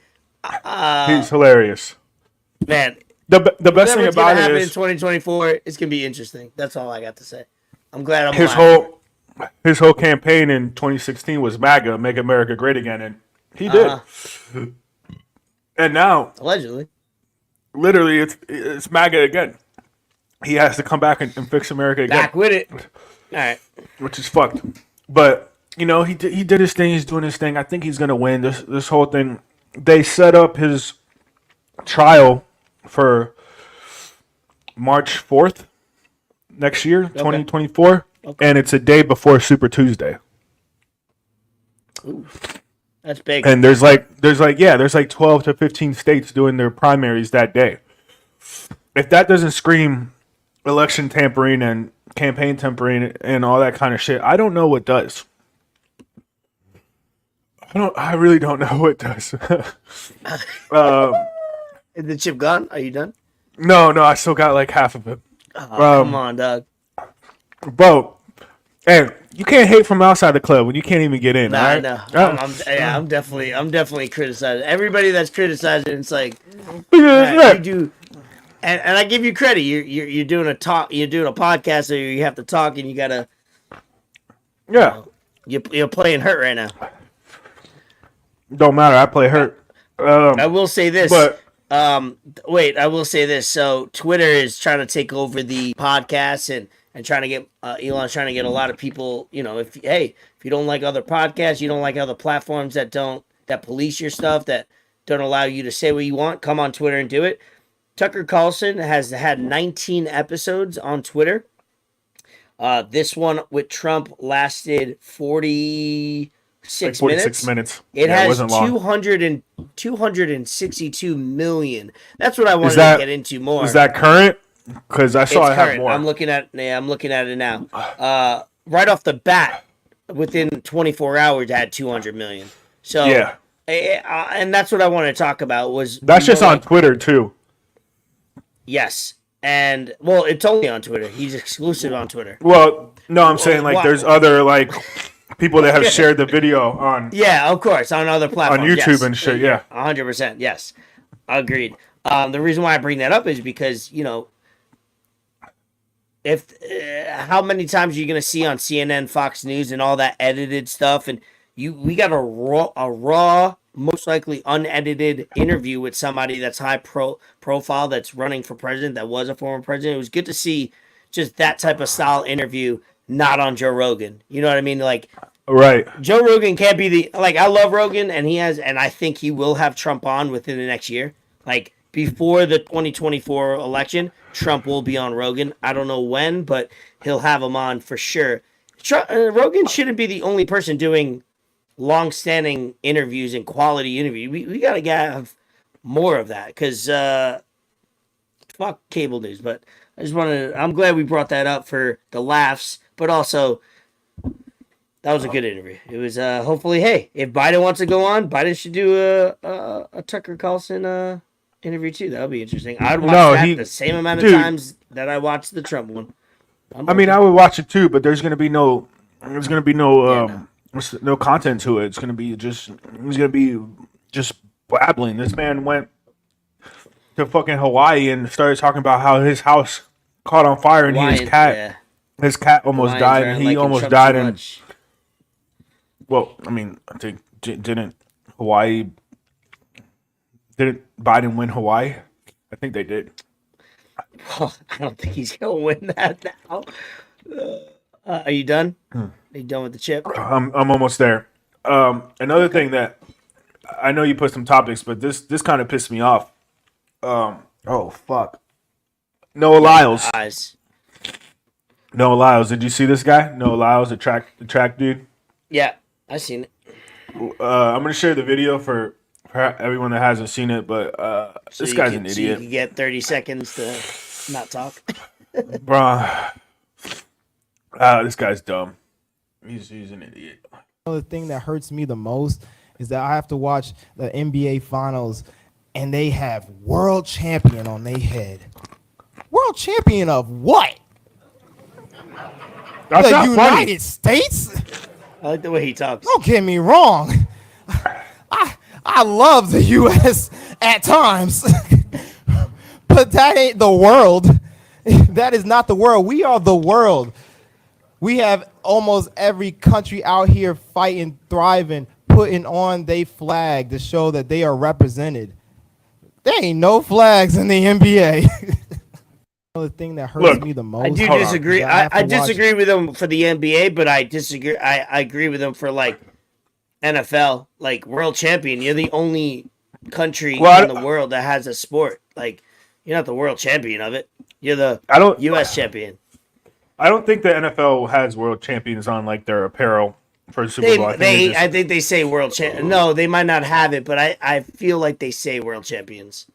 He's hilarious. Man. The best thing about it is in 2024, it's going to be interesting. That's all I got to say. I'm glad his whole campaign in 2016 was MAGA, Make America Great Again, and he did. And now, allegedly, literally, it's MAGA again. He has to come back and fix America again. Back with it. All right. Which is fucked. But, he did his thing. He's doing his thing. I think he's going to win. This whole thing. They set up his trial for March 4th next year, 2024. Okay. And it's a day before Super Tuesday. Ooh. That's big. And there's like 12 to 15 states doing their primaries that day. If that doesn't scream election tampering and campaign tampering and all that kind of shit, I don't know what does. I really don't know what does. Is the chip gone? Are you done? No, I still got like half of it. Oh, come on, dog. Bro, and You can't hate from outside the club when you can't even get in. Nah, all right? no, Oh. I'm definitely criticizing everybody that's criticizing. It's like, Look at this you rip. do, and I give you credit. You're doing you're doing a podcast, so you have to talk, and you gotta, Yeah. you're playing hurt right now. Don't matter. I play hurt. I will say this. But Wait, I will say this. So Twitter is trying to take over the podcast and trying to get Elon's trying to get a lot of people. You know, if you don't like other podcasts, you don't like other platforms that police your stuff, that don't allow you to say what you want, come on Twitter and do it. Tucker Carlson has had 19 episodes on Twitter. This one with Trump lasted 46 minutes. It has 262 million. That's what I wanted to get into more. Is that current? Because I saw I have more. I'm looking at it now. Right off the bat, within 24 hours, it had 200 million. So yeah, and that's what I wanted to talk about. That's just on Twitter too. Yes. And well, it's only on Twitter. He's exclusive on Twitter. Well, no, I'm saying like there's other like people that have shared the video on. Yeah, of course, on other platforms, on YouTube and shit. Yeah, 100%. Yes, agreed. The reason why I bring that up is because if how many times are you gonna see on CNN, Fox News, and all that edited stuff, and we got a raw, most likely unedited interview with somebody that's high profile, that's running for president, that was a former president. It was good to see just that type of style interview, not on Joe Rogan. You know what I mean? Like, right. Joe Rogan can't be I love Rogan, and I think he will have Trump on within the next year. Like, before the 2024 election, Trump will be on Rogan. I don't know when, but he'll have him on for sure. Rogan shouldn't be the only person doing long-standing interviews and quality interviews. We gotta have more of that, because fuck cable news. But I'm glad we brought that up for the laughs, but also that was a good interview. It was hopefully, hey, if Biden wants to go on, Biden should do a Tucker Carlson interview too. That would be interesting. I'd watch the same amount of times that I watched the Trump one. I mean, I would watch it too, but there's gonna be no no content to it. It's gonna be just blabbling. This man went to fucking Hawaii and started talking about how his house caught on fire and his cat almost died, and he almost died. And well, I mean, I think didn't Biden win Hawaii? I think they did. Well, I don't think he's gonna win that now. Are you done? Are you done with the chip? I'm almost there. Another thing that I know you put some topics, but this kind of pissed me off. Oh fuck. Noah Lyles. Noah Lyles. Did you see this guy? Noah Lyles, the track dude. Yeah, I seen it. I'm gonna share the video for everyone that hasn't seen it, but this guy's an idiot. So you can get 30 seconds to not talk. Bruh. This guy's dumb. He's an idiot. The thing that hurts me the most is that I have to watch the NBA Finals and they have world champion on their head. World champion of what? That's the not United funny. States? I like the way he talks. Don't get me wrong. I love the U.S. at times, but that ain't the world. That is not the world. We are the world. We have almost every country out here fighting, thriving, putting on their flag to show that they are represented. There ain't no flags in the NBA. The thing that hurts me the most. I do disagree. I disagree with him for the NBA, but I disagree. I agree with him for like NFL, like world champion. You're the only country in the world that has a sport. Like, you're not the world champion of it. You're the U.S. champion. I don't think the NFL has world champions on like their apparel for Super Bowl. I think they say world champion. No, they might not have it, but I feel like they say world champions.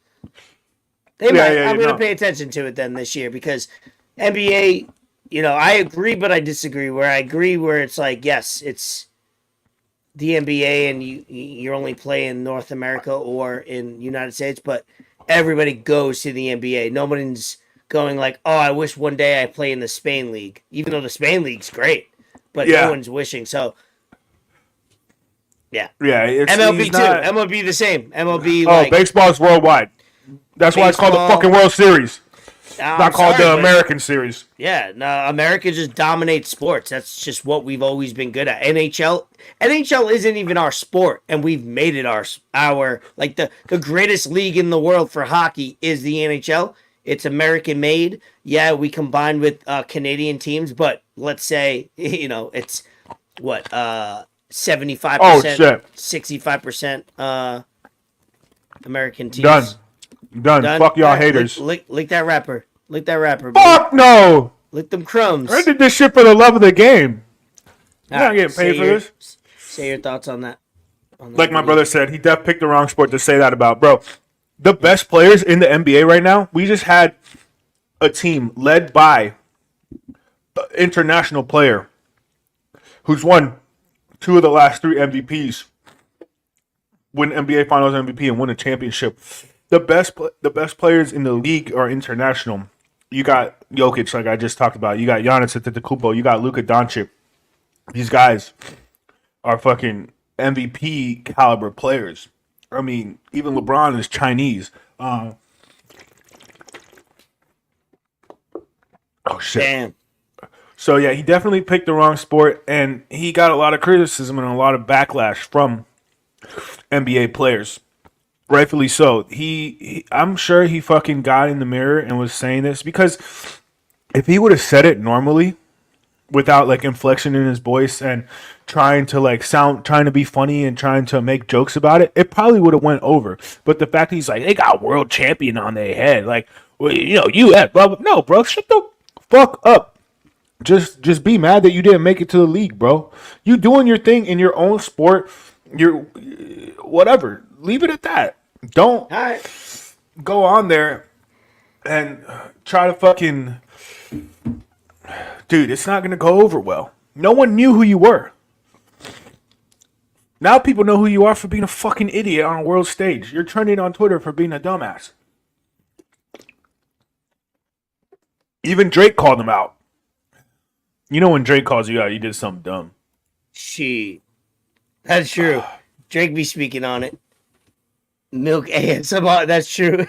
They might. I'm going to pay attention to it then this year, because NBA, I agree, but I disagree. Where I agree, where it's like, yes, it's the NBA and you're only playing in North America or in United States, but everybody goes to the NBA. Nobody's going like, oh, I wish one day I play in the Spain League, even though the Spain League's great. but Yeah. no one's wishing. So, yeah. Yeah, MLB he's too. not- MLB the same. MLB Oh, like baseball's worldwide. That's why it's called the Baseball- fucking World Series. I'm Not called sorry, the but- American Series. Yeah, no, America just dominates sports. That's just what we've always been good at. NHL isn't even our sport, and we've made it our like the greatest league in the world for hockey is the NHL. It's American made. Yeah, we combine with Canadian teams, but let's say it's what 75%, Oh, shit. 65% American teams. Done. Fuck y'all All right, haters. Lick that rapper. Lick that rapper. Bro. Fuck no. Lick them crumbs. I did this shit for the love of the game. You're All not right, getting paid for this. Say your thoughts on that. Like my brother said, he def picked the wrong sport to say that about. Bro, the best players in the NBA right now, we just had a team led by an international player who's won 2 of the last 3 MVPs, win NBA Finals MVP and win a championship. The best players in the league are international. You got Jokic, like I just talked about. You got Giannis Antetokounmpo. You got Luka Doncic. These guys are fucking MVP caliber players. I mean, even LeBron is Chinese. Oh shit. Damn. So yeah, he definitely picked the wrong sport, and he got a lot of criticism and a lot of backlash from NBA players. Rightfully so. I'm sure he fucking got in the mirror and was saying this because if he would have said it normally, without like inflection in his voice and trying to be funny and trying to make jokes about it, it probably would have went over. But the fact that he's like, they got world champion on their head, like, well, US, bro. No, bro, shut the fuck up. Just be mad that you didn't make it to the league, bro. You doing your thing in your own sport. You're whatever. Leave it at that. Don't go on there and try to fucking... Dude, it's not going to go over well. No one knew who you were. Now people know who you are for being a fucking idiot on a world stage. You're trending on Twitter for being a dumbass. Even Drake called him out. You know when Drake calls you out, you did something dumb. Shit. That's true. Drake be speaking on it. Milk ASMR, that's true.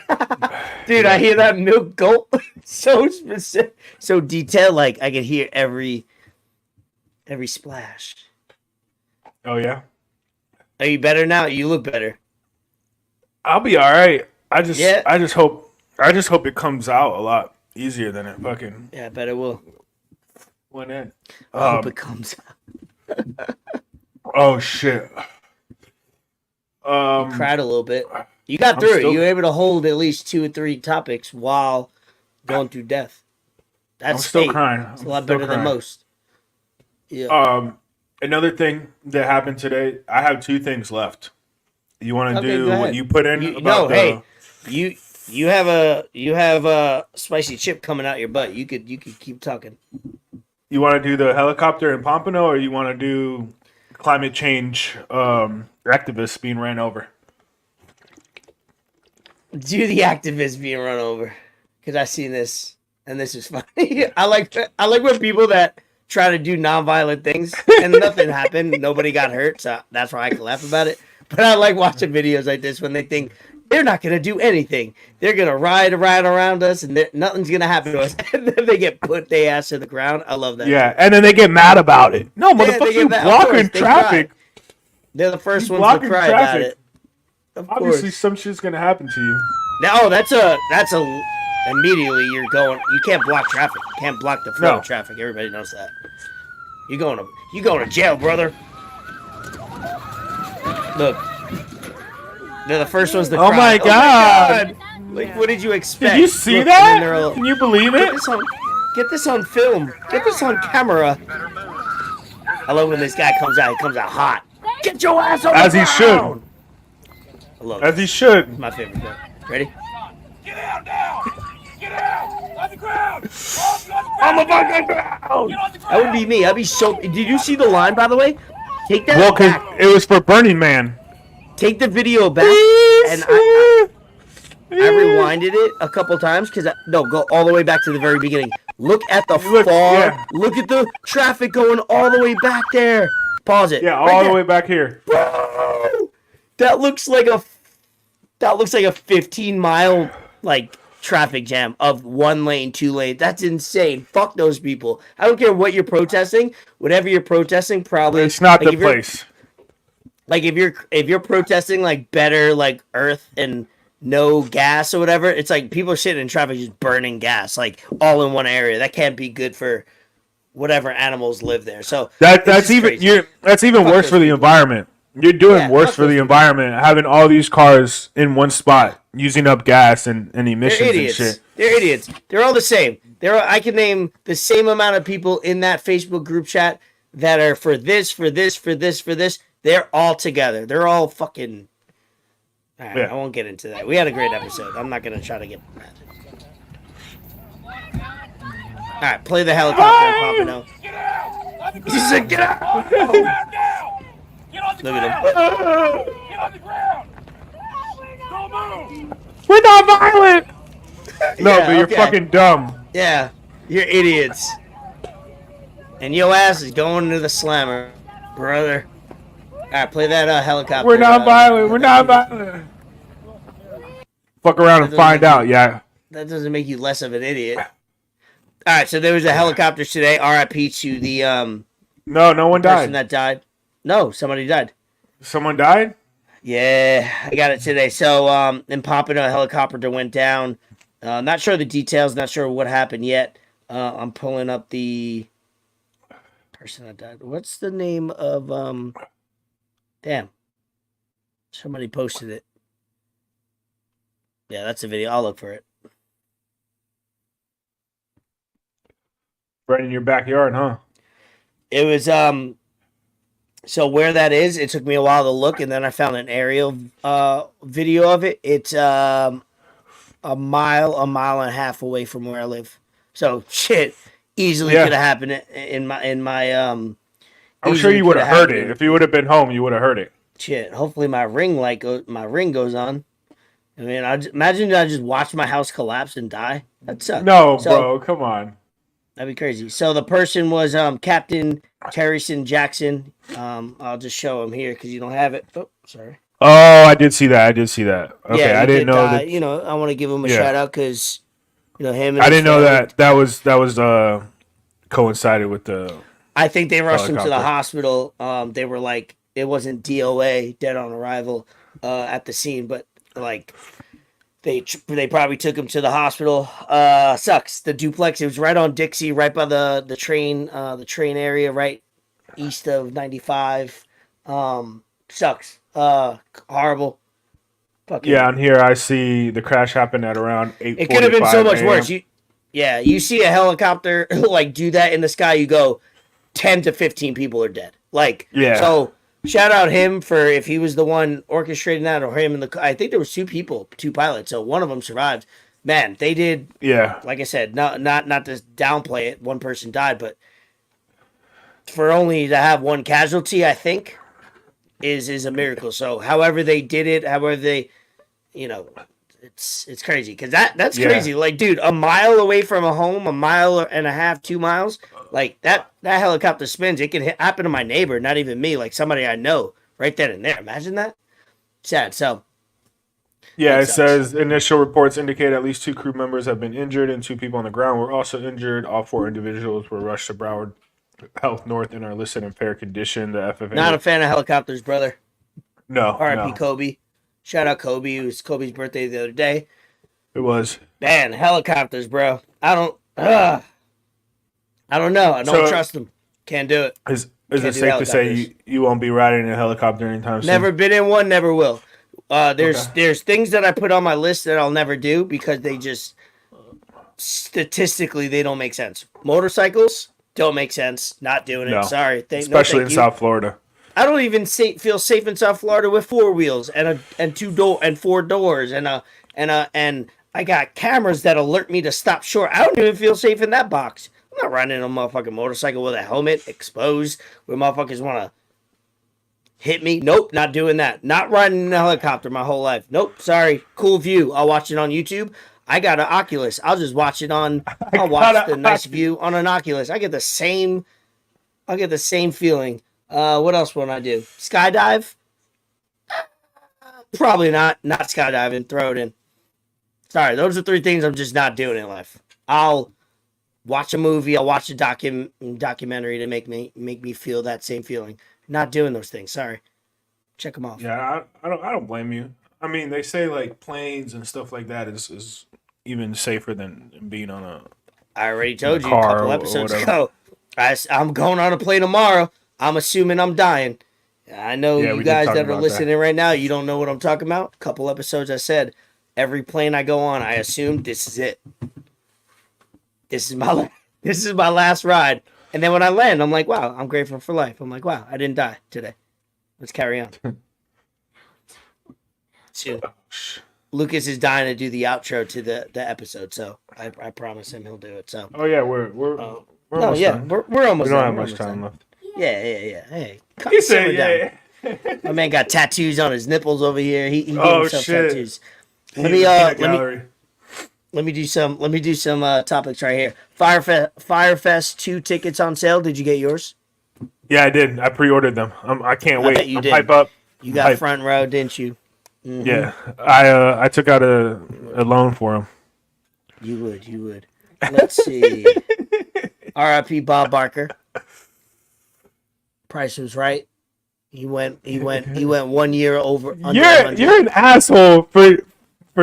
Dude, I hear that milk gulp so specific, so detailed, like I can hear every splash. Oh yeah? Are you better now? You look better. I'll be alright. I just hope it comes out a lot easier than it fucking Yeah, I bet it will. went in. I hope it comes out. Oh shit. Cried a little bit. You got I'm through still- it. You were able to hold at least 2 or 3 topics while going through death. That's I'm still state. crying. It's a lot better than most. Yeah. Another thing that happened today, I have 2 things left. You want to Okay, do go what ahead. you put in? You have a spicy chip coming out your butt. You could keep talking. You want to do the helicopter in Pompano, or you want to do climate change activists being ran over? Do the activists being run over, because I seen this and this is funny. I like when people that try to do nonviolent things and nothing happened, nobody got hurt, so that's why I can laugh about it. But I like watching videos like this when they think they're not gonna do anything. They're gonna ride around us and nothing's gonna happen to us, and then they get put their ass to the ground. I love that. Yeah, and then they get mad about it. No, they motherfucker, get you mad. Of course, blocking they traffic. cry. They're the first You ones to blocking cry about traffic. it. Of Obviously, course. some shit's gonna happen to you. Now, that's a immediately you're going. You can't block traffic. You can't block the flow No. of traffic. Everybody knows that. You going to jail, brother. Look, they're the first ones to cry. Oh my God. Like, what did you expect? Did you see Look, that? and then they're all, Can you believe Get it? this on film. Get this on camera. I love when this guy comes out. He comes out hot. Get your ass on As the he ground. I love As it. he should. It's my favorite part. Ready? Get out now! Get out! On the ground! On the fucking ground! That would be me. I'd be so. Did you see the line, by the way? Take that Well, because back. it was for Burning Man. Take the video back. And I rewinded it a couple times because go all the way back to the very beginning. Look at the Look, far. yeah. Look at the traffic going all the way back there. Pause it. Yeah, Right all there. the way back here. Bro, that looks like a 15-mile like traffic jam of 1 lane, 2 lane. That's insane. Fuck those people. I don't care what you're protesting. Whatever you're protesting, probably It's not like, the place. Like if you're protesting like better like earth and no gas or whatever, it's like people are sitting in traffic just burning gas like all in one area. That can't be good for whatever animals live there. So That's even Fuck worse those for the people. environment. You're doing Yeah, worse fuck for those the people. environment, having all these cars in one spot, using up gas and They're emissions and idiots. shit. They're idiots. They're all the same. I can name the same amount of people in that Facebook group chat that are for this, for this, for this, for this. They're all together. They're all fucking. All right, Yeah. I won't get into that. We had a great episode. I'm not gonna try to get. All right, play the helicopter, Pompano. Get out! He said, "Get out!" Get down now! Get on the Look at ground! him. Get on the ground! Don't move! We're not violent. No, Yeah, but you're okay. fucking dumb. Yeah, you're idiots. And your ass is going to the slammer, brother. All right, play that helicopter. We're not violent. We're not violent. Fuck around and That doesn't find make out. Yeah. That doesn't make you less of an idiot. All right, so there was a helicopter today. R.I.P. to the No one person died. that died. No, somebody died. Someone died? Yeah, I got it today. So in Pompano, a helicopter went down. Not sure the details. Not sure what happened yet. I'm pulling up the person that died. What's the name of Damn. Somebody posted it. Yeah, that's a video. I'll look for it. Right in your backyard, huh? It was so where that is, it took me a while to look, and then I found an aerial video of it. It's a mile and a half away from where I live. So shit, easily Yeah. could have happened in my I'm easily sure you would coulda have heard happened. it. If you would have been home, you would have heard it. Shit, hopefully my ring goes on. I mean, imagine I just watch my house collapse and die. That'd suck. No, So- bro, come on. That'd be crazy. So the person was Captain Terryson Jackson. I'll just show him here because you don't have it. Oh, sorry. Oh, I did see that. Okay, Yeah, I he didn't did know die. that. You know, I want to give him a Yeah. shout out because him. And I his didn't know family- that was coincided with the. I think they rushed him to the Helicopter. hospital. They were like, it wasn't DOA, dead on arrival, at the scene, but like they probably took him to the hospital. Sucks. The duplex. It was right on Dixie, right by the train area, right east of 95. Sucks. Horrible. Fucking. Yeah, on here I see the crash happened at around 8:45. It could have been so much a.m. worse. You see a helicopter like do that in the sky, you go 10 to 15 people are dead. Like, Yeah. So shout out him for if he was the one orchestrating that, or him and I think there was two pilots, so one of them survived. Man, they did. Yeah, Like I said, not to downplay it. One person died, but for only to have one casualty, I think is a miracle. So however they did it, however they, it's crazy because that's Yeah. crazy. Like, dude, a mile away from a home, a mile and a half, 2 miles, like that helicopter spins. It can happen to my neighbor, not even me, like somebody I know right then and there. Imagine that. Sad. So yeah. That It sucks. says initial reports indicate at least 2 crew members have been injured and 2 people on the ground were also injured. All 4 individuals were rushed to Broward Health North and are listed in fair condition. The FFA. not a fan of helicopters, brother. no, R.I.P. no. Kobe. Shout out Kobe. It was Kobe's birthday the other day. It was. Man, helicopters, bro. I don't know. I don't So- trust them. Can't do it. Is Can't it do safe to say helicopters. you won't be riding a helicopter anytime soon? Never been in one, never will. There's Okay. there's things that I put on my list that I'll never do because they just statistically they don't make sense. Motorcycles don't make sense. Not doing it. No. Sorry. Especially no, in thank you. South Florida. I don't even feel safe in South Florida with 4 wheels and 4 doors and I got cameras that alert me to stop short. I don't even feel safe in that box. I'm not riding a motherfucking motorcycle with a helmet exposed where motherfuckers want to hit me. Nope, not doing that. Not riding in a helicopter my whole life. Nope, sorry. Cool view. I'll watch it on YouTube. I got an Oculus. I'll just watch it on. I'll watch the nice view on an Oculus. I get the same. I'll get the same feeling. What else will I do? Skydive? Probably not. Not skydiving. Throw it in. Sorry, those are 3 things I'm just not doing in life. I'll watch a movie. I'll watch a documentary to make me feel that same feeling. Not doing those things. Sorry. Check them off. Yeah, I don't blame you. I mean, they say like planes and stuff like that is even safer than being on a. I already told you a car couple or episodes whatever. ago. I'm going on a plane tomorrow. I'm assuming I'm dying. I know Yeah, we you did guys talk that are about listening right now, you don't know what I'm talking about. A couple episodes I said, every plane I go on, I assume this is it. This is my last ride. And then when I land, I'm like, wow, I'm grateful for life. I'm like, wow, I didn't die today. Let's carry on. Soon. Lucas is dying to do the outro to the episode, so I promise him he'll do it. So. Oh yeah, we're No, almost yeah, done. we're almost. We don't done. have We're much almost time done. left. Yeah. Hey, He simmer said, down. yeah. My man got tattoos on his nipples over here. He gave Oh, himself shit. tattoos. He's Let me a peanut gallery. let me do some topics right here. Firefest 2 tickets on sale. Did you get yours? Yeah, I did. I pre-ordered them. I can't I wait. bet you I'm did. hype up. You got Hype. front row, didn't you? Mhm. Yeah, I took out a loan for him. You would. Let's see. R.I.P. Bob Barker. Price was right. He went 1 year over. Under 100. You're an asshole for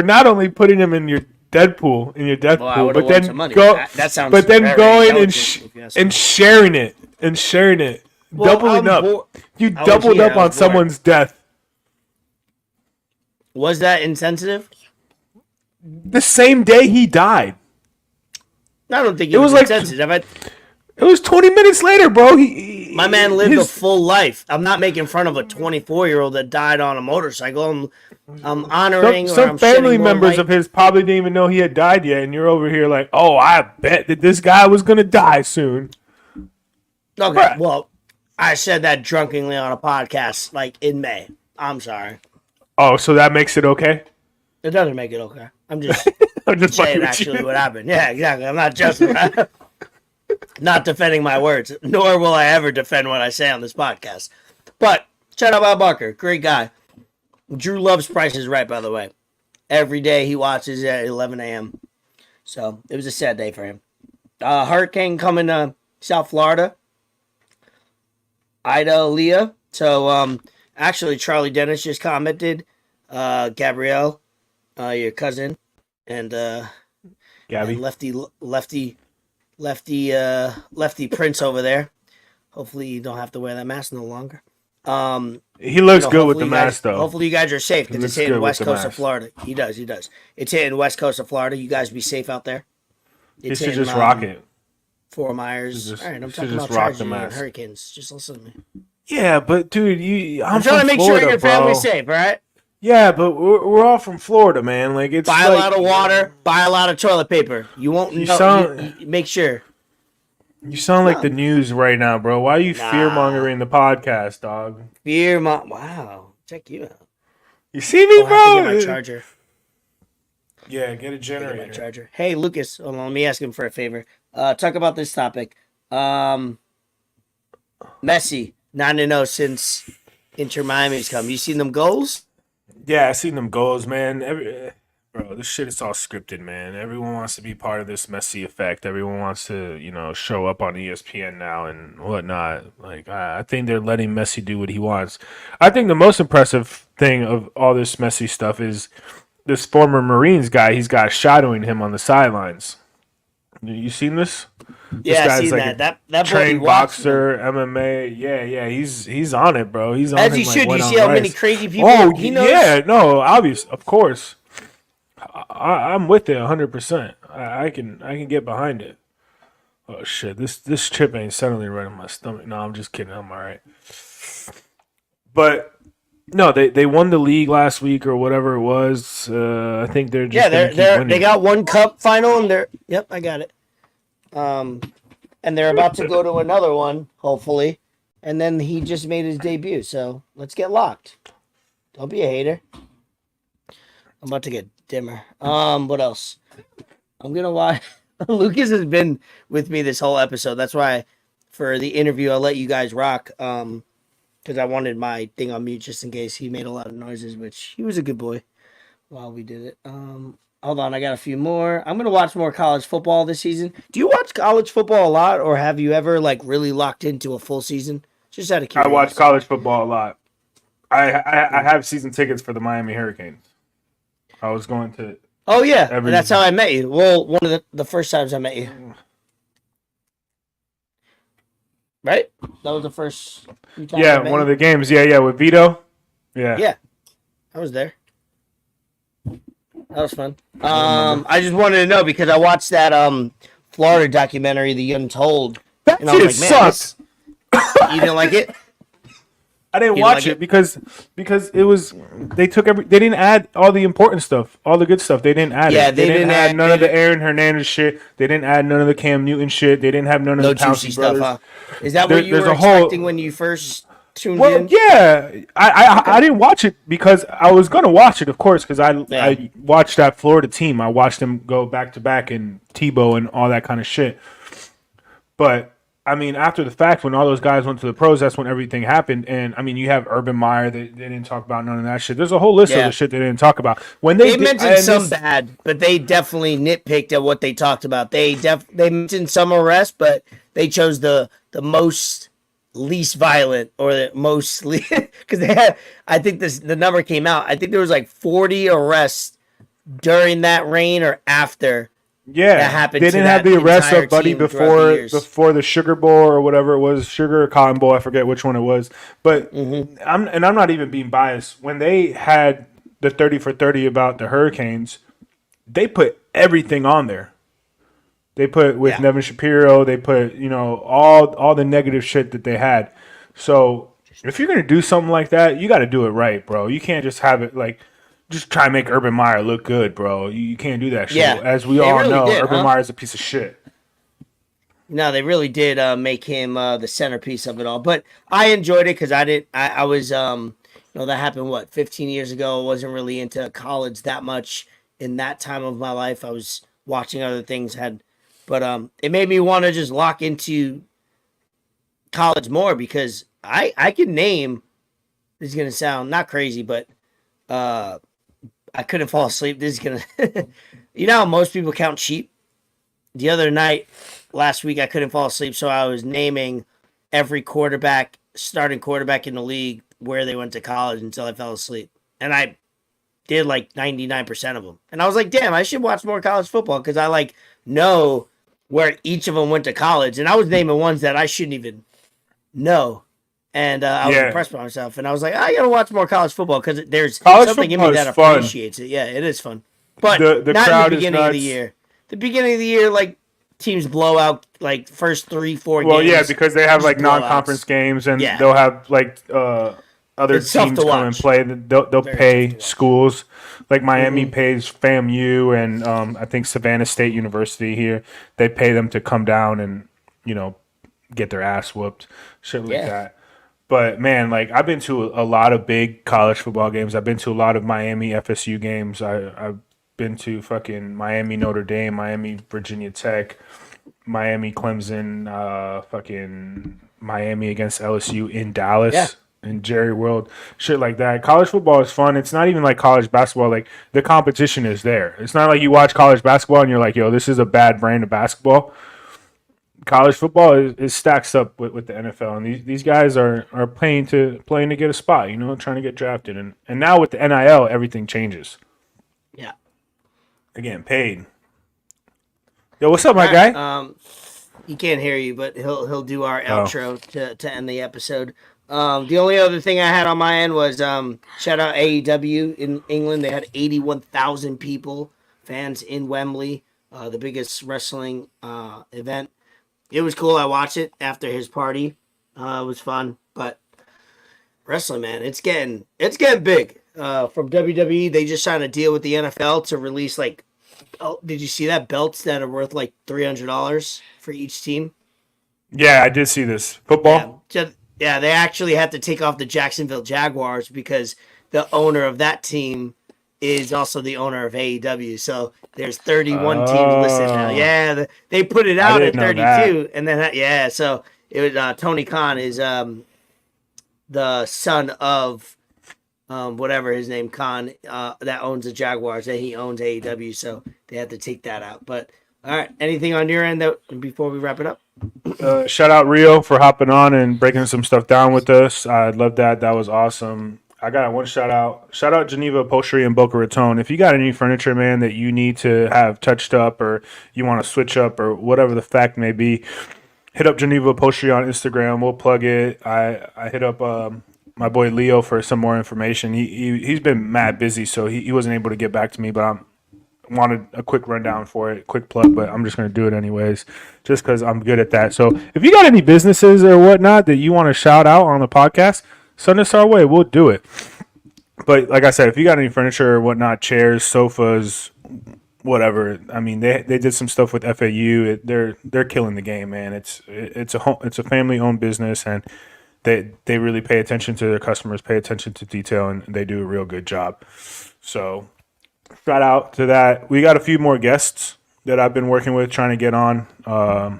not only putting him in your Deadpool Well, I pool, would've but won then some money. go That sounds but then very going intelligent, if you ask me. and sharing it, Well, doubling I'm up. I You was doubled here, up I on was bored. someone's death. Was that insensitive? The same day he died. I don't think it It was was like- insensitive. It was 20 minutes later, bro. My man lived a his- full life. I'm not making fun of a 24-year-old that died on a motorcycle. I'm honoring Some or I'm family shedding more members light. of his probably didn't even know he had died yet, and you're over here like, oh, I bet that this guy was gonna die soon. Okay, Bruh. well, I said that drunkenly on a podcast like in May. I'm sorry. Oh, so that makes it okay? It doesn't make it okay. I'm just I'm just fucking saying with actually you. what happened. Yeah, exactly. I'm not just not defending my words, nor will I ever defend what I say on this podcast. But shout out Bob Barker, great guy. Drew loves Price is Right, by the way. Every day he watches at 11 a.m. So it was a sad day for him. Hurricane coming to South Florida. Ida, Leah. So actually, Charlie Dennis just commented. Gabrielle, your cousin, and Gabby. and lefty Prince over there. Hopefully you don't have to wear that mask no longer. He looks You know, good with the hopefully you guys- mask, though. Hopefully you guys are safe because looks it's good hitting with west the coast of mask. Florida. He does. It's hitting west coast of Florida. You guys be safe out there. He It's should hitting, just rock it. Fort Myers. Should just- All right, I'm should talking just about rock the tragedy and mask. hurricanes. Just listen to me. Yeah, but dude, I'm trying to from make Florida, sure your bro. family's safe, all right? Yeah, but we're all from Florida, man. Like it's Buy a like, lot of water. Buy a lot of toilet paper. You won't You know. sound- you make sure. You sound like the news right now, bro. Why are you Nah. fear mongering the podcast, dog? Fear mom. Wow. Check you out. You see me, I'll have to get bro? my charger. Yeah, get a Get my generator. charger. Hey, Lucas. Hold on. Let me ask him for a favor. Talk about this topic. Messi 9-0 since Inter Miami's come. You seen them goals? Yeah, I seen them goals, man. Bro, this shit is all scripted, man. Everyone wants to be part of this Messi effect. Everyone wants to, show up on ESPN now and whatnot. Like, I think they're letting Messi do what he wants. I think the most impressive thing of all this Messi stuff is this former Marines guy. He's got shadowing him on the sidelines. You seen this? Yeah, I guy's seen like that. That boy Trained be watching them. boxer, MMA. Yeah. He's on it, bro. He's on As it he like should. wet You on see how many rice. crazy people Oh, he knows? yeah, no, obvious, of course. I'm with it 100%. I can get behind it. Oh shit, this chip ain't settling right in my stomach. No, I'm just kidding. I'm all right. But no, they won the league last week or whatever it was. I think they're just gonna keep they winning. got one cup final and they're I got it. And they're about to go to another one, hopefully. And then he just made his debut, so let's get locked. Don't be a hater. I'm about to get dimmer. What else? I'm gonna watch. Lucas has been with me this whole episode. That's why for the interview I'll let you guys rock. Because I wanted my thing on mute just in case he made a lot of noises, which he was a good boy while we did it. Hold on, I got a few more. I'm gonna watch more college football this season. Do you watch college football a lot, or have you ever like really locked into a full season? Just out of I curiosity. watch college football a lot. I have season tickets for the Miami Hurricanes. I was going to. Oh yeah, and that's how I met you. Well, one of the first times I met you. Right? That was the first few times I met one you? of the games. Yeah, with Vito. Yeah. I was there. That was fun. I just wanted to know because I watched that Florida documentary, The Untold. That and I was shit like, man, sucked. you didn't like it? I didn't You watch like it it? because it was they didn't add all the important stuff, all the good stuff. They didn't add Yeah, it. they didn't add add- none they of the didn't- Aaron Hernandez shit. They didn't add none of the Cam Newton shit. They didn't have none of No the Pouncey juicy stuff, brothers. huh? Is that There- what you there's were a whole- expecting when you first tuned Well, in? yeah, I didn't watch it because I was gonna watch it, of course, because I watched that Florida team. I watched them go back to back and Tebow and all that kind of shit. But I mean, after the fact, when all those guys went to the pros, that's when everything happened. And I mean, you have Urban Meyer. They didn't talk about none of that shit. There's a whole list of the shit they didn't talk about. When They mentioned some bad, but they definitely nitpicked at what they talked about. They mentioned some arrests, but they chose the most least violent or the most because they had. I think the number came out. I think there was like 40 arrests during that reign or after. Yeah, that happened. They to didn't have that the arrest entire of Buddy team throughout the years. before the Sugar Bowl or whatever it was, Sugar or Cotton Bowl. I forget which one it was. But I'm not even being biased. When they had the 30 for 30 about the Hurricanes, they put everything on there. They put with Nevin Shapiro. They put all the negative shit that they had. So if you're gonna do something like that, you got to do it right, bro. You can't just have it like. Just try and make Urban Meyer look good, bro. You can't do that shit. Yeah, As we they all really know, did, Urban huh? Meyer's a piece of shit. No, they really did make him the centerpiece of it all. But I enjoyed it because I was that happened 15 years ago. I wasn't really into college that much in that time of my life. I was watching other things but it made me want to just lock into college more because I can name. This is gonna sound not crazy, but I couldn't fall asleep. This is gonna, how most people count sheep. The other night, last week, I couldn't fall asleep, so I was naming every starting quarterback in the league, where they went to college until I fell asleep, and I did like 99% of them. And I was like, damn, I should watch more college football because I know where each of them went to college, and I was naming ones that I shouldn't even know. And I was impressed by myself, and I was like, I gotta watch more college football because there's something in me that appreciates it. Yeah, it is fun, but the not crowd in the beginning of the year. The beginning of the year, like teams blow out like first 3-4 games. Well, yeah, because they have like blowouts. non-conference games, and they'll have like other It's tough teams to come and watch. play. They'll Very pay tough to watch. schools. Like Miami pays FAMU and I think Savannah State University here. They pay them to come down and get their ass whooped, shit like that. But man, like I've been to a lot of big college football games. I've been to a lot of Miami FSU games. I've been to fucking Miami Notre Dame, Miami Virginia Tech, Miami Clemson, fucking Miami against LSU in Dallas. In Jerry World, shit like that. College football is fun. It's not even like college basketball. Like the competition is there. It's not like you watch college basketball and you're like, yo, this is a bad brand of basketball. College football is stacks up with the NFL, and these guys are playing to get a spot, trying to get drafted, and now with the NIL, everything changes. Yeah, they're getting paid. Yo, what's up, my guy? He can't hear you, but he'll do our outro to end the episode. The only other thing I had on my end was shout out AEW in England. They had 81,000 fans in Wembley, the biggest wrestling event. It was cool. I watched it after his party. It was fun, but wrestling, man, it's getting big. From WWE, they just signed a deal with the NFL to release did you see that, belts that are worth like $300 for each team? Yeah, I did see this football. Yeah, they actually had to take off the Jacksonville Jaguars because the owner of that team is also the owner of AEW. So there's 31 teams listed now. Yeah, they put it out at 32, and then so it was Tony Khan is the son of whatever his name Khan that owns the Jaguars, and he owns AEW, so they had to take that out. But all right, anything on your end that before we wrap it up? Shout out Rio for hopping on and breaking some stuff down with us. I love that. That was awesome. I got one shout out. Shout out Geneva Upholstery in Boca Raton. If you got any furniture, man, that you need to have touched up or you want to switch up or whatever the fact may be, hit up Geneva Upholstery on Instagram. We'll plug it. I hit up my boy Leo for some more information. He's been mad busy, so he wasn't able to get back to me, but I wanted a quick rundown for it, quick plug, but I'm just going to do it anyways, just because I'm good at that. So if you got any businesses or whatnot that you want to shout out on the podcast, send us our way. We'll do it. But like I said, if you got any furniture or whatnot, chairs, sofas, whatever. I mean, they did some stuff with FAU. They're killing the game, man. It's a family owned business, and they really pay attention to their customers, pay attention to detail, and they do a real good job. So shout out to that. We got a few more guests that I've been working with, trying to get on. I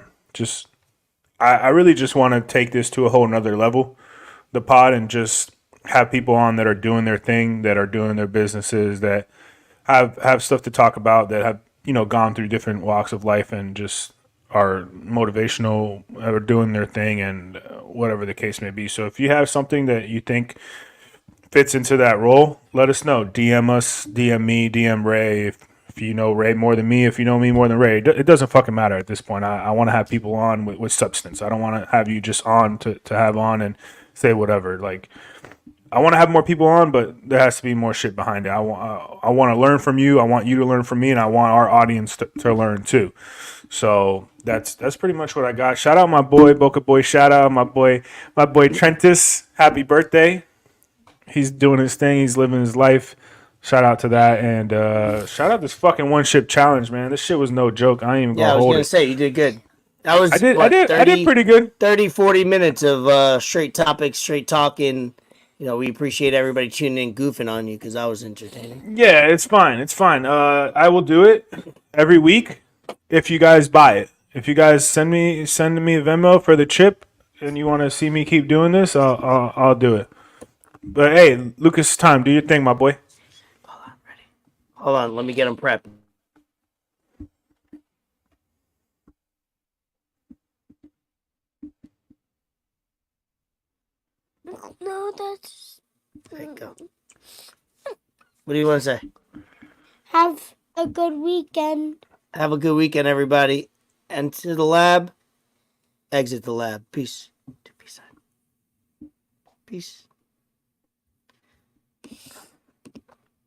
really just want to take this to a whole nother level, the pod, and just have people on that are doing their thing, that are doing their businesses, that have stuff to talk about, that have, gone through different walks of life and just are motivational, are doing their thing, and whatever the case may be. So if you have something that you think fits into that role, let us know. DM us, DM me, DM Ray. If you know Ray more than me, if you know me more than Ray, it doesn't fucking matter at this point. I want to have people on with substance. I don't want to have you just on to have on and say whatever. Like, I want to have more people on, but there has to be more shit behind it. I want to learn from you. I want you to learn from me, and I want our audience to learn too. So that's pretty much what I got. Shout out my boy Boca Boy. Shout out my boy Trentus. Happy birthday. He's doing his thing. He's living his life. Shout out to that. And shout out this fucking one ship challenge, man. This shit was no joke. I ain't even gonna hold it. I was gonna say you did good. That was I did pretty good. 30, 40 minutes of straight topics, straight talking. We appreciate everybody tuning in, goofing on you, because that was entertaining. Yeah, it's fine. It's fine. I will do it every week if you guys buy it. If you guys send me a Venmo for the chip and you want to see me keep doing this, I'll do it. But hey, Lucas, time. Do your thing, my boy. Hold on. Let me get him prepped. No, that's. There you go. What do you want to say? Have a good weekend. Have a good weekend, everybody. Enter the lab. Exit the lab. Peace. Peace.